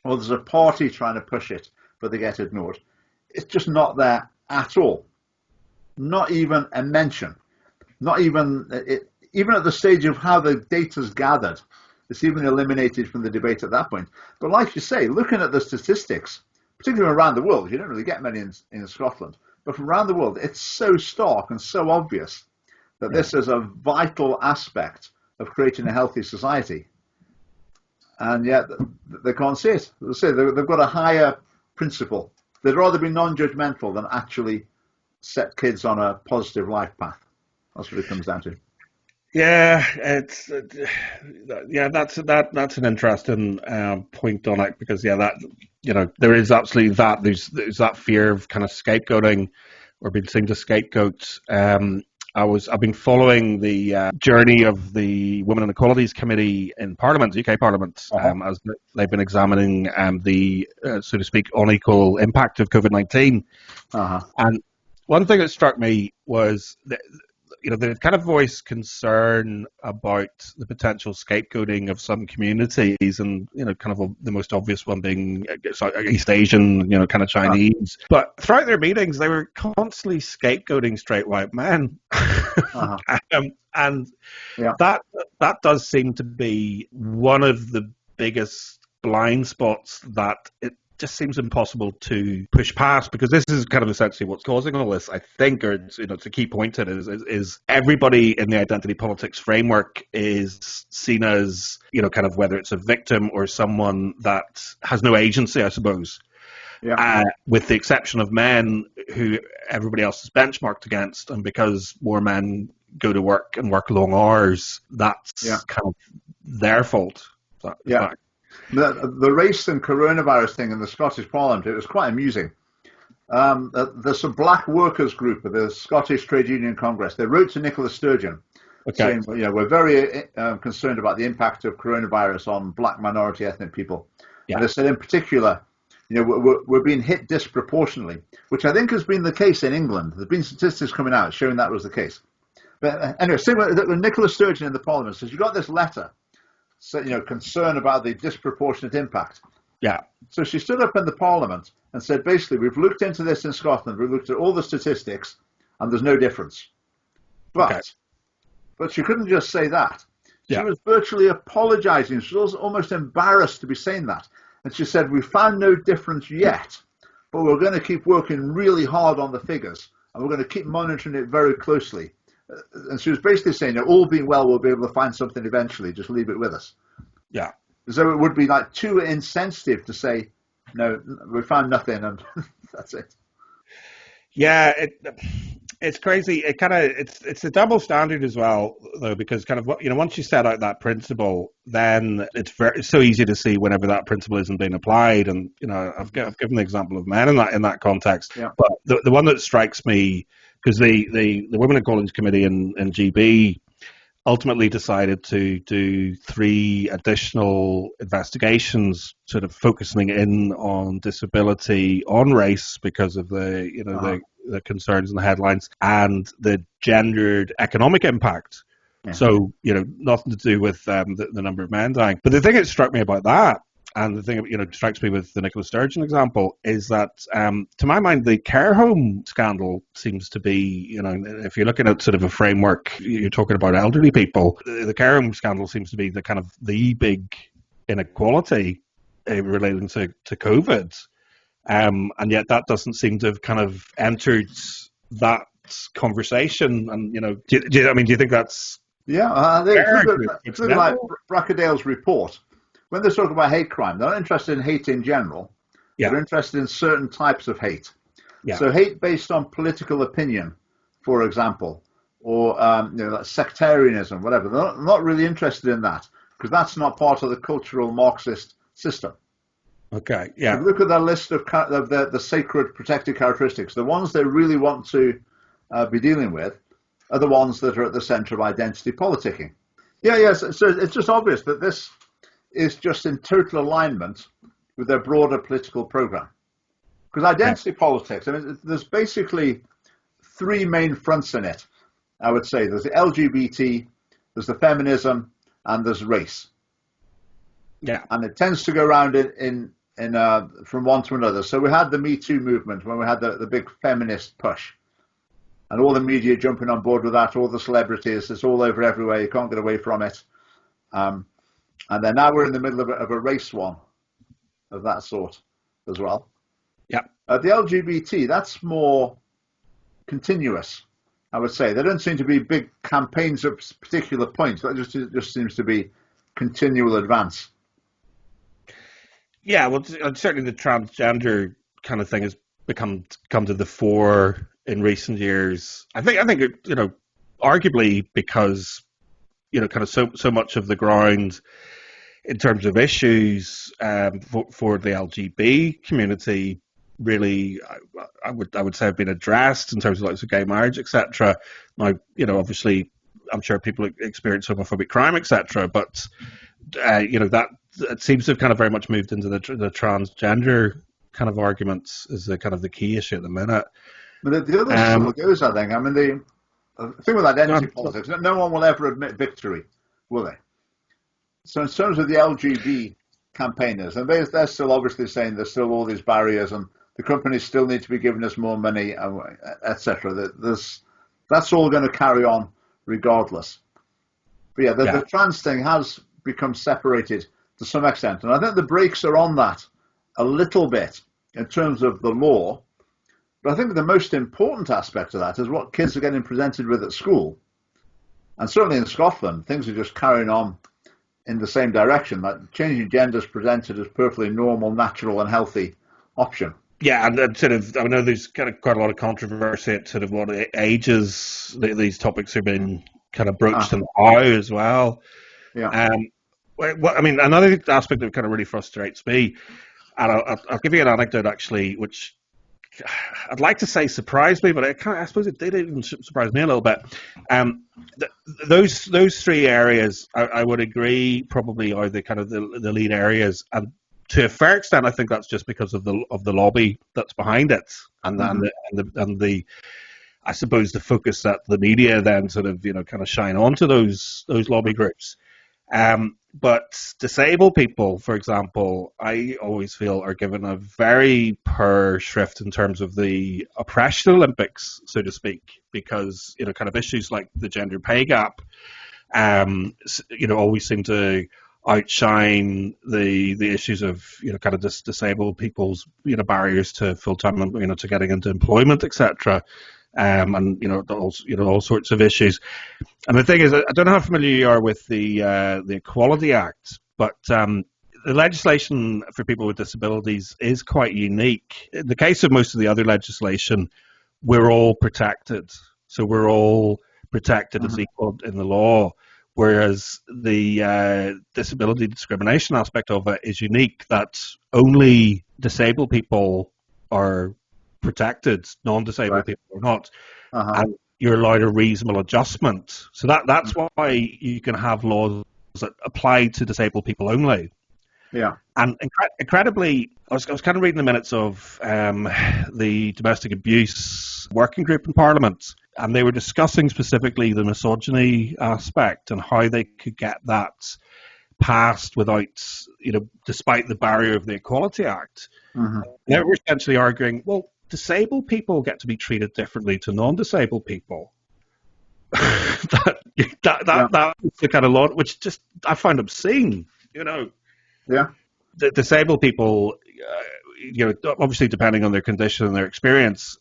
Speaker 1: Or there's a party trying to push it, but they get ignored. It's just not there at all. Not even a mention. Not even at the stage of how the data's gathered. It's even eliminated from the debate at that point. But like you say, looking at the statistics, particularly around the world, you don't really get many in Scotland, but from around the world, it's so stark and so obvious that this is a vital aspect of creating a healthy society. And yet they can't see it. They say they've got a higher principle. They'd rather be non-judgmental than actually set kids on a positive life path. That's what it comes down to.
Speaker 2: Yeah, that's an interesting point on it, because there is absolutely that there's that fear of kind of scapegoating or being seen to scapegoat. I've been following the journey of the Women and Equalities Committee in Parliament, UK Parliament, as they've been examining the, so to speak, unequal impact of COVID-19. And one thing that struck me was that they kind of voice concern about the potential scapegoating of some communities, and kind of the most obvious one being East Asian, kind of Chinese. But throughout their meetings, they were constantly scapegoating straight white men, and
Speaker 1: Yeah.
Speaker 2: that does seem to be one of the biggest blind spots that it just seems impossible to push past, because this is kind of essentially what's causing all this, I think, or it's a key point to it is everybody in the identity politics framework is seen as kind of, whether it's a victim or someone that has no agency, I suppose.
Speaker 1: Yeah.
Speaker 2: With the exception of men, who everybody else is benchmarked against, and because more men go to work and work long hours, that's kind of their fault.
Speaker 1: Yeah. The race and coronavirus thing in the Scottish Parliament, it was quite amusing. There's a black workers group of the Scottish Trade Union Congress. They wrote to Nicola Sturgeon saying, we're very concerned about the impact of coronavirus on black minority ethnic people. Yeah. And they said in particular, we're being hit disproportionately, which I think has been the case in England. There's been statistics coming out showing that was the case. But anyway, Nicola Sturgeon in the Parliament says, you got this letter, so, concern about the disproportionate impact.
Speaker 2: Yeah.
Speaker 1: So she stood up in the Parliament and said, basically, we've looked into this in Scotland, we've looked at all the statistics, and there's no difference. But she couldn't just say that. She was virtually apologizing. She was almost embarrassed to be saying that. And she said, we found no difference yet, but we're going to keep working really hard on the figures, and we're going to keep monitoring it very closely. And she was basically saying, all being well, we'll be able to find something eventually. Just leave it with us.
Speaker 2: Yeah.
Speaker 1: So it would be like too insensitive to say, no, we found nothing, and that's it.
Speaker 2: Yeah, it's crazy. It's a double standard as well, though, because kind of once you set out that principle, then it's so easy to see whenever that principle isn't being applied. And I've given the example of men in that context, but the one that strikes me, because the Women in College Committee in GB ultimately decided to do 3 additional investigations, sort of focusing in on disability, on race, because of the concerns and the headlines, and the gendered economic impact. Yeah. So, nothing to do with the number of men dying. But the thing that struck me about that, and the thing that strikes me with the Nicola Sturgeon example, is that, to my mind, the care home scandal seems to be, if you're looking at sort of a framework, you're talking about elderly people, the care home scandal seems to be the kind of the big inequality relating to COVID. And yet that doesn't seem to have kind of entered that conversation. And, do you think that's...
Speaker 1: Yeah, it's like Brackadale's report. When they talk about hate crime, they're not interested in hate in general. Yeah. They're interested in certain types of hate. Yeah. So hate based on political opinion, for example, or like sectarianism, whatever. They're not really interested in that, because that's not part of the cultural Marxist system.
Speaker 2: Okay, yeah.
Speaker 1: So look at their list of the sacred protected characteristics. The ones they really want to be dealing with are the ones that are at the center of identity politicking. So it's just obvious that this is just in total alignment with their broader political program. Because identity politics, there's basically 3 main fronts in it, I would say. There's the LGBT, there's the feminism, and there's race. Yeah. And it tends to go around in from one to another. So we had the Me Too movement when we had the big feminist push. And all the media jumping on board with that, all the celebrities, it's all over everywhere, you can't get away from it. And then now we're in the middle of a race one of that sort as well.
Speaker 2: Yeah.
Speaker 1: The LGBT, that's more continuous, I would say. There don't seem to be big campaigns at particular points. That just seems to be continual advance.
Speaker 2: Yeah, well, certainly the transgender kind of thing has come to the fore in recent years. I think arguably because kind of so much of the ground in terms of issues for the LGBT community really, I would say, have been addressed in terms of like gay marriage, etc. Now, obviously, I'm sure people experience homophobic crime, etc. But that it seems to have kind of very much moved into the transgender kind of arguments as the kind of the key issue at the minute.
Speaker 1: But the other still goes, I think. the thing with identity politics, no one will ever admit victory, will they? So in terms of the LGB campaigners, and they're still obviously saying there's still all these barriers and the companies still need to be giving us more money, etc. That's all going to carry on regardless. But yeah, the trans thing has become separated to some extent. And I think the brakes are on that a little bit in terms of the law. But I think the most important aspect of that is what kids are getting presented with at school. And certainly in Scotland, things are just carrying on in the same direction. That changing gender is presented as perfectly normal, natural and healthy option.
Speaker 2: Yeah, and sort of, I know there's kind of quite a lot of controversy at sort of what ages these topics are being kind of broached and how as well.
Speaker 1: Yeah.
Speaker 2: Well, I mean, another aspect that kind of really frustrates me, and I'll give you an anecdote actually, which I'd like to say surprised me, but I suppose it did even surprise me a little bit. Those three areas, I would agree, probably are the kind of the lead areas, and to a fair extent, I think that's just because of the lobby that's behind it, and the I suppose the focus that the media then sort of kind of shine onto those lobby groups. But disabled people, for example, I always feel are given a very poor shrift in terms of the oppression Olympics, so to speak, because kind of issues like the gender pay gap, always seem to outshine the issues of kind of disabled people's barriers to full time to getting into employment, etc. And all sorts of issues. And the thing is, I don't know how familiar you are with the Equality Act, but the legislation for people with disabilities is quite unique. In the case of most of the other legislation, we're all protected. So we're all protected as equal in the law, whereas the disability discrimination aspect of it is unique, that only disabled people are protected, non-disabled people are not. And you're allowed a reasonable adjustment. So that's why you can have laws that apply to disabled people only.
Speaker 1: Yeah.
Speaker 2: And incredibly, I was kind of reading the minutes of the domestic abuse working group in Parliament, and they were discussing specifically the misogyny aspect and how they could get that passed without, despite the barrier of the Equality Act. They were essentially arguing, well, disabled people get to be treated differently to non-disabled people. That's the kind of law which just I find obscene.
Speaker 1: Yeah.
Speaker 2: The disabled people, obviously depending on their condition and their experience,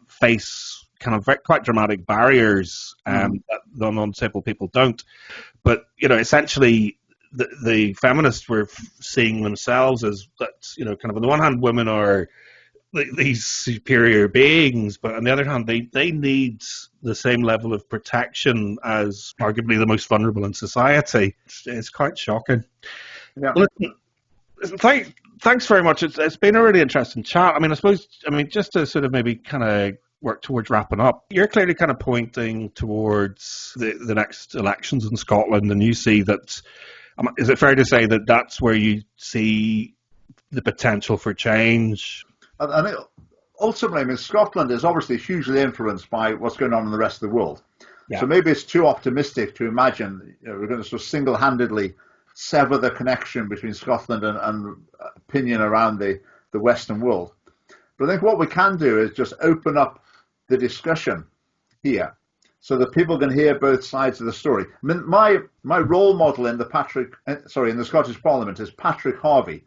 Speaker 2: face kind of quite dramatic barriers that the non-disabled people don't. But essentially, the feminists were seeing themselves as that. Kind of on the one hand, women are these superior beings, but on the other hand, they need the same level of protection as arguably the most vulnerable in society. It's quite shocking.
Speaker 1: Yeah.
Speaker 2: Listen, thanks very much. It's been a really interesting chat. I suppose just to sort of maybe kind of work towards wrapping up, you're clearly kind of pointing towards the next elections in Scotland, and you see that. Is it fair to say that that's where you see the potential for change?
Speaker 1: I think ultimately, Scotland is obviously hugely influenced by what's going on in the rest of the world. Yeah. So maybe it's too optimistic to imagine we're going to sort of single-handedly sever the connection between Scotland and opinion around the Western world. But I think what we can do is just open up the discussion here so that people can hear both sides of the story. My role model in the Scottish Parliament is Patrick Harvey,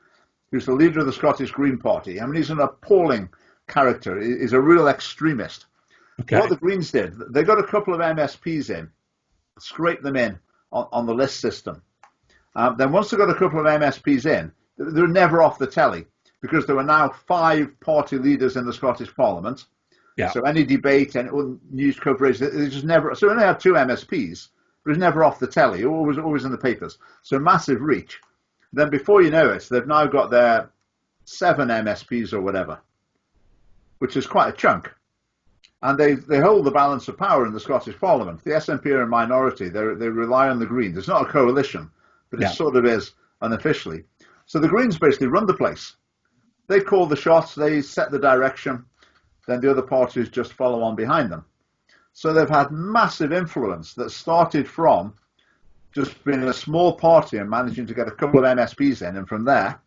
Speaker 1: who's the leader of the Scottish Green Party. He's an appalling character. He's a real extremist. Okay. What the Greens did, they got a couple of MSPs in, scraped them in on the list system. Then once they got a couple of MSPs in, they were never off the telly because there were now 5 party leaders in the Scottish Parliament. Yeah. So any debate and news coverage, they just never. So they only had 2 MSPs, but it was never off the telly. Always in the papers. So massive reach. Then before you know it, they've now got their 7 MSPs or whatever, which is quite a chunk. And they hold the balance of power in the Scottish Parliament. The SNP are a minority. They rely on the Greens. It's not a coalition, but it sort of is unofficially. So the Greens basically run the place. They call the shots. They set the direction. Then the other parties just follow on behind them. So they've had massive influence that started from just being a small party and managing to get a couple of MSPs in, and from there,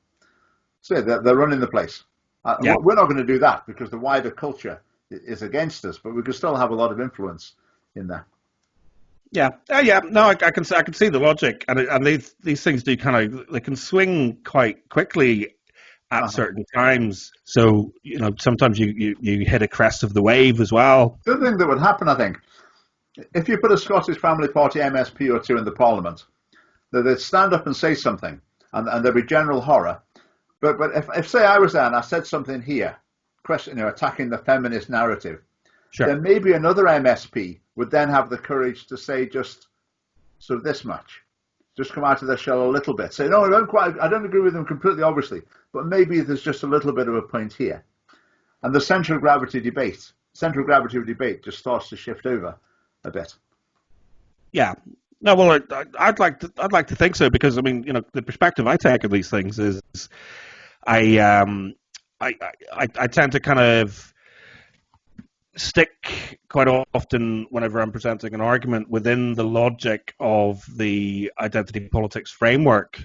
Speaker 1: so they're running the place.
Speaker 2: Yeah.
Speaker 1: We're not going to do that because the wider culture is against us, but we can still have a lot of influence in there.
Speaker 2: Yeah, yeah. No, I can see the logic, and these things do they can swing quite quickly at certain times. So sometimes you hit a crest of the wave as well.
Speaker 1: The thing that would happen, I think, if you put a Scottish Family Party MSP or two in the Parliament, they'd stand up and say something, and there'd be general horror. But if say I was there and I said something here, attacking the feminist narrative,
Speaker 2: sure,
Speaker 1: then maybe another MSP would then have the courage to say just sort of this much, just come out of their shell a little bit. Say, no, I don't agree with them completely, obviously, but maybe there's just a little bit of a point here. And the central gravity of debate just starts to shift over a bit.
Speaker 2: Yeah. No, well, I'd like to think so, because I mean, the perspective I take of these things is, I tend to kind of stick quite often whenever I'm presenting an argument within the logic of the identity politics framework,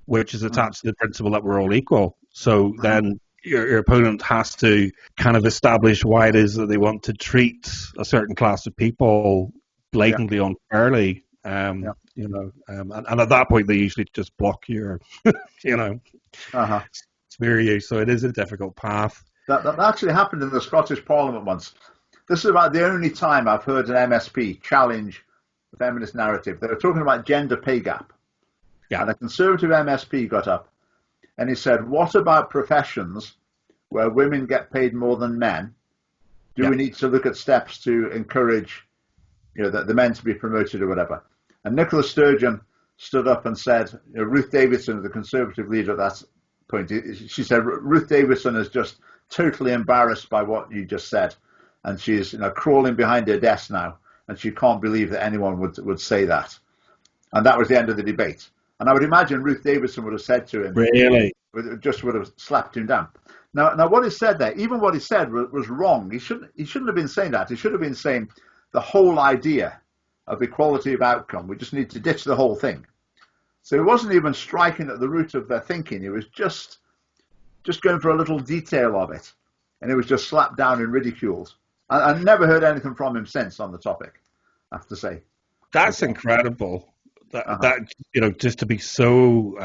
Speaker 2: which is attached to the principle that we're all equal. So then your opponent has to kind of establish why it is that they want to treat a certain class of people blatantly unfairly. And at that point they usually just block your, smear you. So it is a difficult path.
Speaker 1: That actually happened in the Scottish Parliament once. This is about the only time I've heard an MSP challenge the feminist narrative. They were talking about gender pay gap.
Speaker 2: Yeah.
Speaker 1: And a Conservative MSP got up and he said, what about professions where women get paid more than men? Do we need to look at steps to encourage the men to be promoted or whatever? And Nicola Sturgeon stood up and said, Ruth Davidson, the Conservative leader at that point, she said, Ruth Davidson is just totally embarrassed by what you just said. And she's crawling behind her desk now, and she can't believe that anyone would say that. And that was the end of the debate. And I would imagine Ruth Davidson would have said to him,
Speaker 2: really,
Speaker 1: just would have slapped him down. Now what he said there, even what he said was wrong. He shouldn't have been saying that. He should have been saying the whole idea of equality of outcome. We just need to ditch the whole thing. So he wasn't even striking at the root of their thinking. He was just going for a little detail of it, and he was just slapped down and ridiculed. I never heard anything from him since on the topic, I have to say.
Speaker 2: That's incredible. That just to be so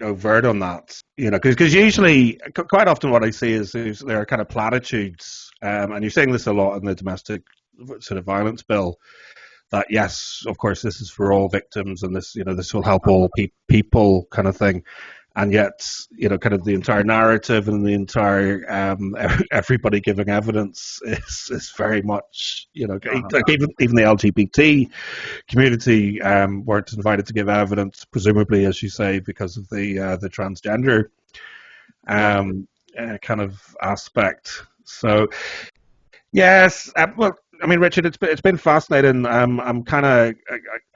Speaker 2: overt on that, because usually, quite often, what I see is there are kind of platitudes, and you're saying this a lot in the domestic sort of violence bill. That yes, of course, this is for all victims, and this this will help all people, kind of thing. And yet, kind of the entire narrative and the entire everybody giving evidence is very much, like even the LGBT community weren't invited to give evidence, presumably, as you say, because of the transgender kind of aspect. So, yes, well. I mean, Richard, it's been fascinating. I'm kind of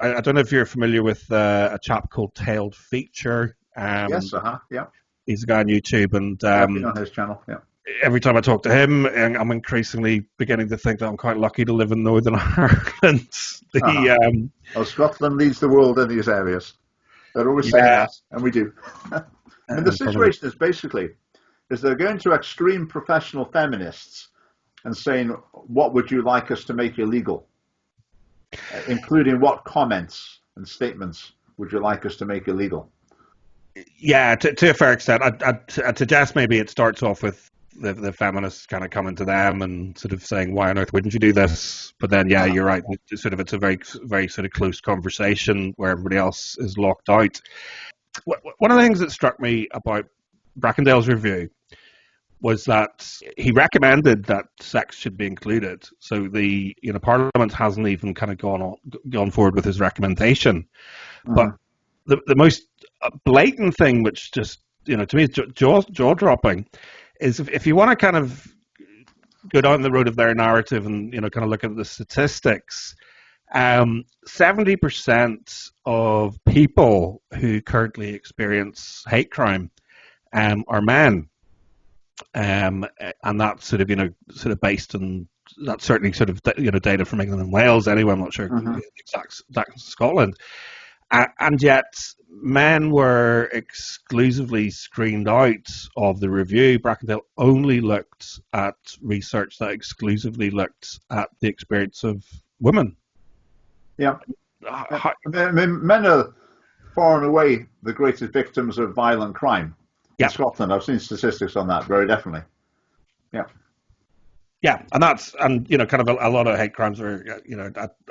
Speaker 2: I don't know if you're familiar with a chap called Tailed Feature.
Speaker 1: Yes, yeah.
Speaker 2: He's a guy on YouTube, and
Speaker 1: I've been on his channel. Yeah.
Speaker 2: Every time I talk to him, I'm increasingly beginning to think that I'm quite lucky to live in Northern Ireland.
Speaker 1: Scotland leads the world in these areas. They're always saying that, and we do. And the situation is basically they're going to extreme professional feminists and saying, what would you like us to make illegal? Including what comments and statements would you like us to make illegal?
Speaker 2: Yeah, to a fair extent. I'd suggest maybe it starts off with the feminists kind of coming to them and sort of saying, why on earth wouldn't you do this? But then, yeah, you're right. It's a very, very sort of close conversation where everybody else is locked out. One of the things that struck me about Brackendale's review was that he recommended that sex should be included. So the Parliament hasn't even kind of gone forward with his recommendation. But the most blatant thing, which just to me is jaw dropping, is if you want to kind of go down the road of their narrative and kind of look at the statistics, 70% of people who currently experience hate crime are men. And that's sort of based on that's certainly sort of data from England and Wales anyway. I'm not sure exact Scotland, and yet men were exclusively screened out of the review. Brackendale only looked at research that exclusively looked at the experience of women.
Speaker 1: Yeah, I mean, men are far and away the greatest victims of violent crime in Scotland. I've seen statistics on that, very definitely. Yeah.
Speaker 2: Yeah, and kind of a lot of hate crimes are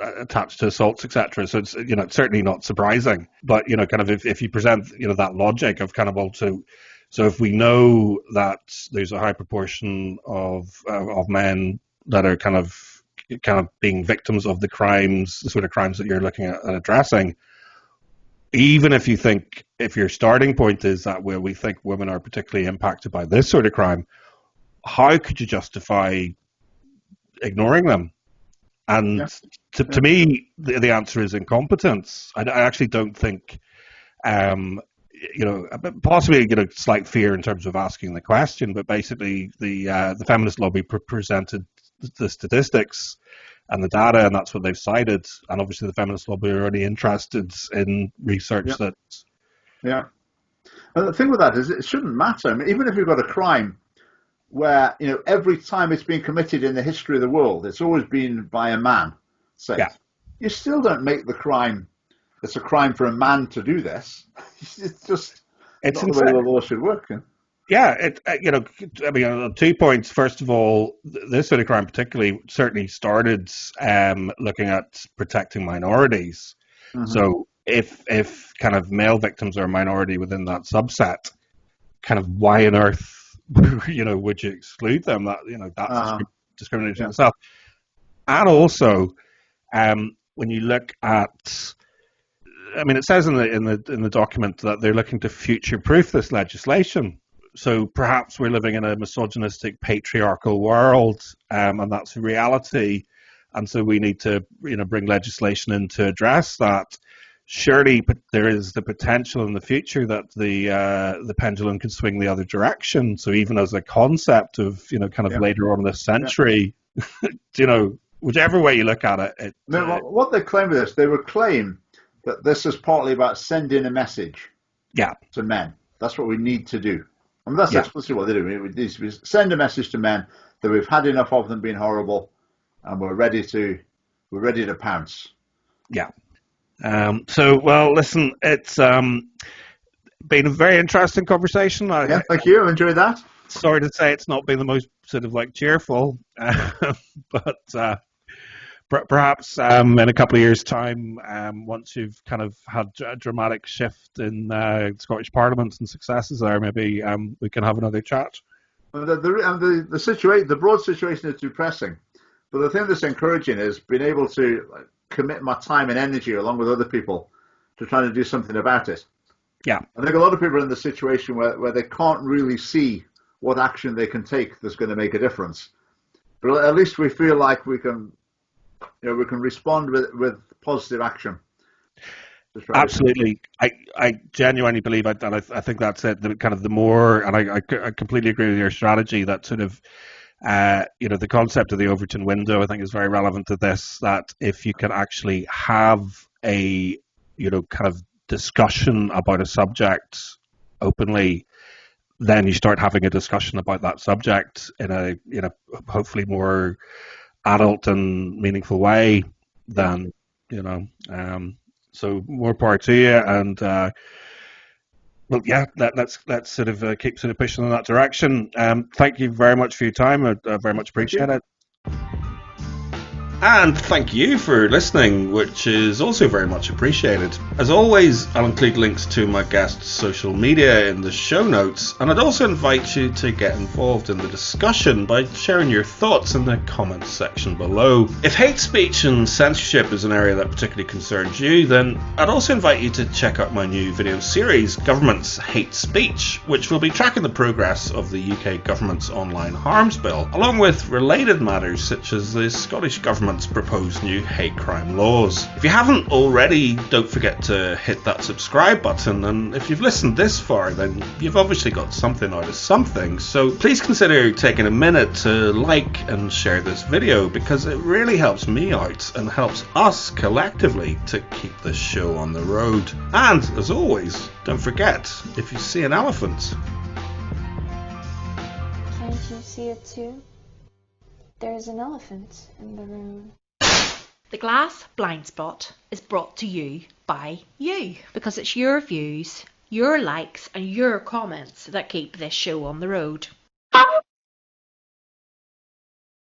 Speaker 2: attached to assaults, etc. So it's it's certainly not surprising. But kind of if you present that logic of kind of also, so if we know that there's a high proportion of men that are kind of being victims of the sort of crimes that you're looking at addressing, even if your starting point is that where we think women are particularly impacted by this sort of crime, how could you justify ignoring them? And to me, the answer is incompetence. I actually don't think, possibly slight fear in terms of asking the question, but basically the feminist lobby presented the statistics and the data, and that's what they've cited. And obviously, the feminist lobby are only interested in research that.
Speaker 1: Yeah. And the thing with that is, it shouldn't matter. I mean, even if you've got a crime where every time it's been committed in the history of the world, it's always been by a man, say, you still don't make the crime. It's a crime for a man to do this. It's not the way the law should work.
Speaker 2: Yeah, I mean, on 2 points. First of all, this sort of crime particularly certainly started looking at protecting minorities. Mm-hmm. So if kind of male victims are a minority within that subset, kind of why on earth would you exclude them? That's discrimination in itself. And also, when you look at, I mean, it says in the document that they're looking to future-proof this legislation. So perhaps we're living in a misogynistic, patriarchal world, and that's a reality. And so we need to, bring legislation in to address that. Surely, but there is the potential in the future that the pendulum can swing the other direction. So even as a concept of, later on in this century, whichever way you look at it.
Speaker 1: What they claim with this, they would claim that this is partly about sending a message to men. That's what we need to do. I mean, that's explicitly what they do. We send a message to men that we've had enough of them being horrible, and we're ready to pounce.
Speaker 2: Yeah. Well, listen, it's been a very interesting conversation.
Speaker 1: Thank you. I enjoyed that.
Speaker 2: Sorry to say it's not been the most sort of cheerful, but perhaps in a couple of years' time, once you've kind of had a dramatic shift in Scottish Parliament and successes there, maybe we can have another chat.
Speaker 1: The broad situation is depressing, but the thing that's encouraging is being able to commit my time and energy along with other people to try to do something about it.
Speaker 2: Yeah.
Speaker 1: I think a lot of people are in the situation where they can't really see what action they can take that's going to make a difference. But at least we feel like we can respond with positive action.
Speaker 2: Absolutely. I genuinely believe that, and I think that's it. The more, and I completely agree with your strategy, that sort of the concept of the Overton window, I think, is very relevant to this, that if you can actually have a, kind of discussion about a subject openly, then you start having a discussion about that subject in a, hopefully more adult and meaningful way than, so more power to you. And, let's sort of keep sort of pushing in that direction. Thank you very much for your time. I very much appreciate it. And thank you for listening, which is also very much appreciated. As always, I'll include links to my guest's social media in the show notes, and I'd also invite you to get involved in the discussion by sharing your thoughts in the comments section below. If hate speech and censorship is an area that particularly concerns you, then I'd also invite you to check out my new video series, Government's Hate Speech, which will be tracking the progress of the UK government's online harms bill, along with related matters such as the Scottish Government government's proposed new hate crime laws. If you haven't already, don't forget to hit that subscribe button, and if you've listened this far, then you've obviously got something out of something, so please consider taking a minute to like and share this video, because it really helps me out and helps us collectively to keep this show on the road. And as always, don't forget, if you see an elephant,
Speaker 3: can't you see it too? There's an elephant in the room.
Speaker 4: The Glass Blind Spot is brought to you by you, because it's your views, your likes and your comments that keep this show on the road.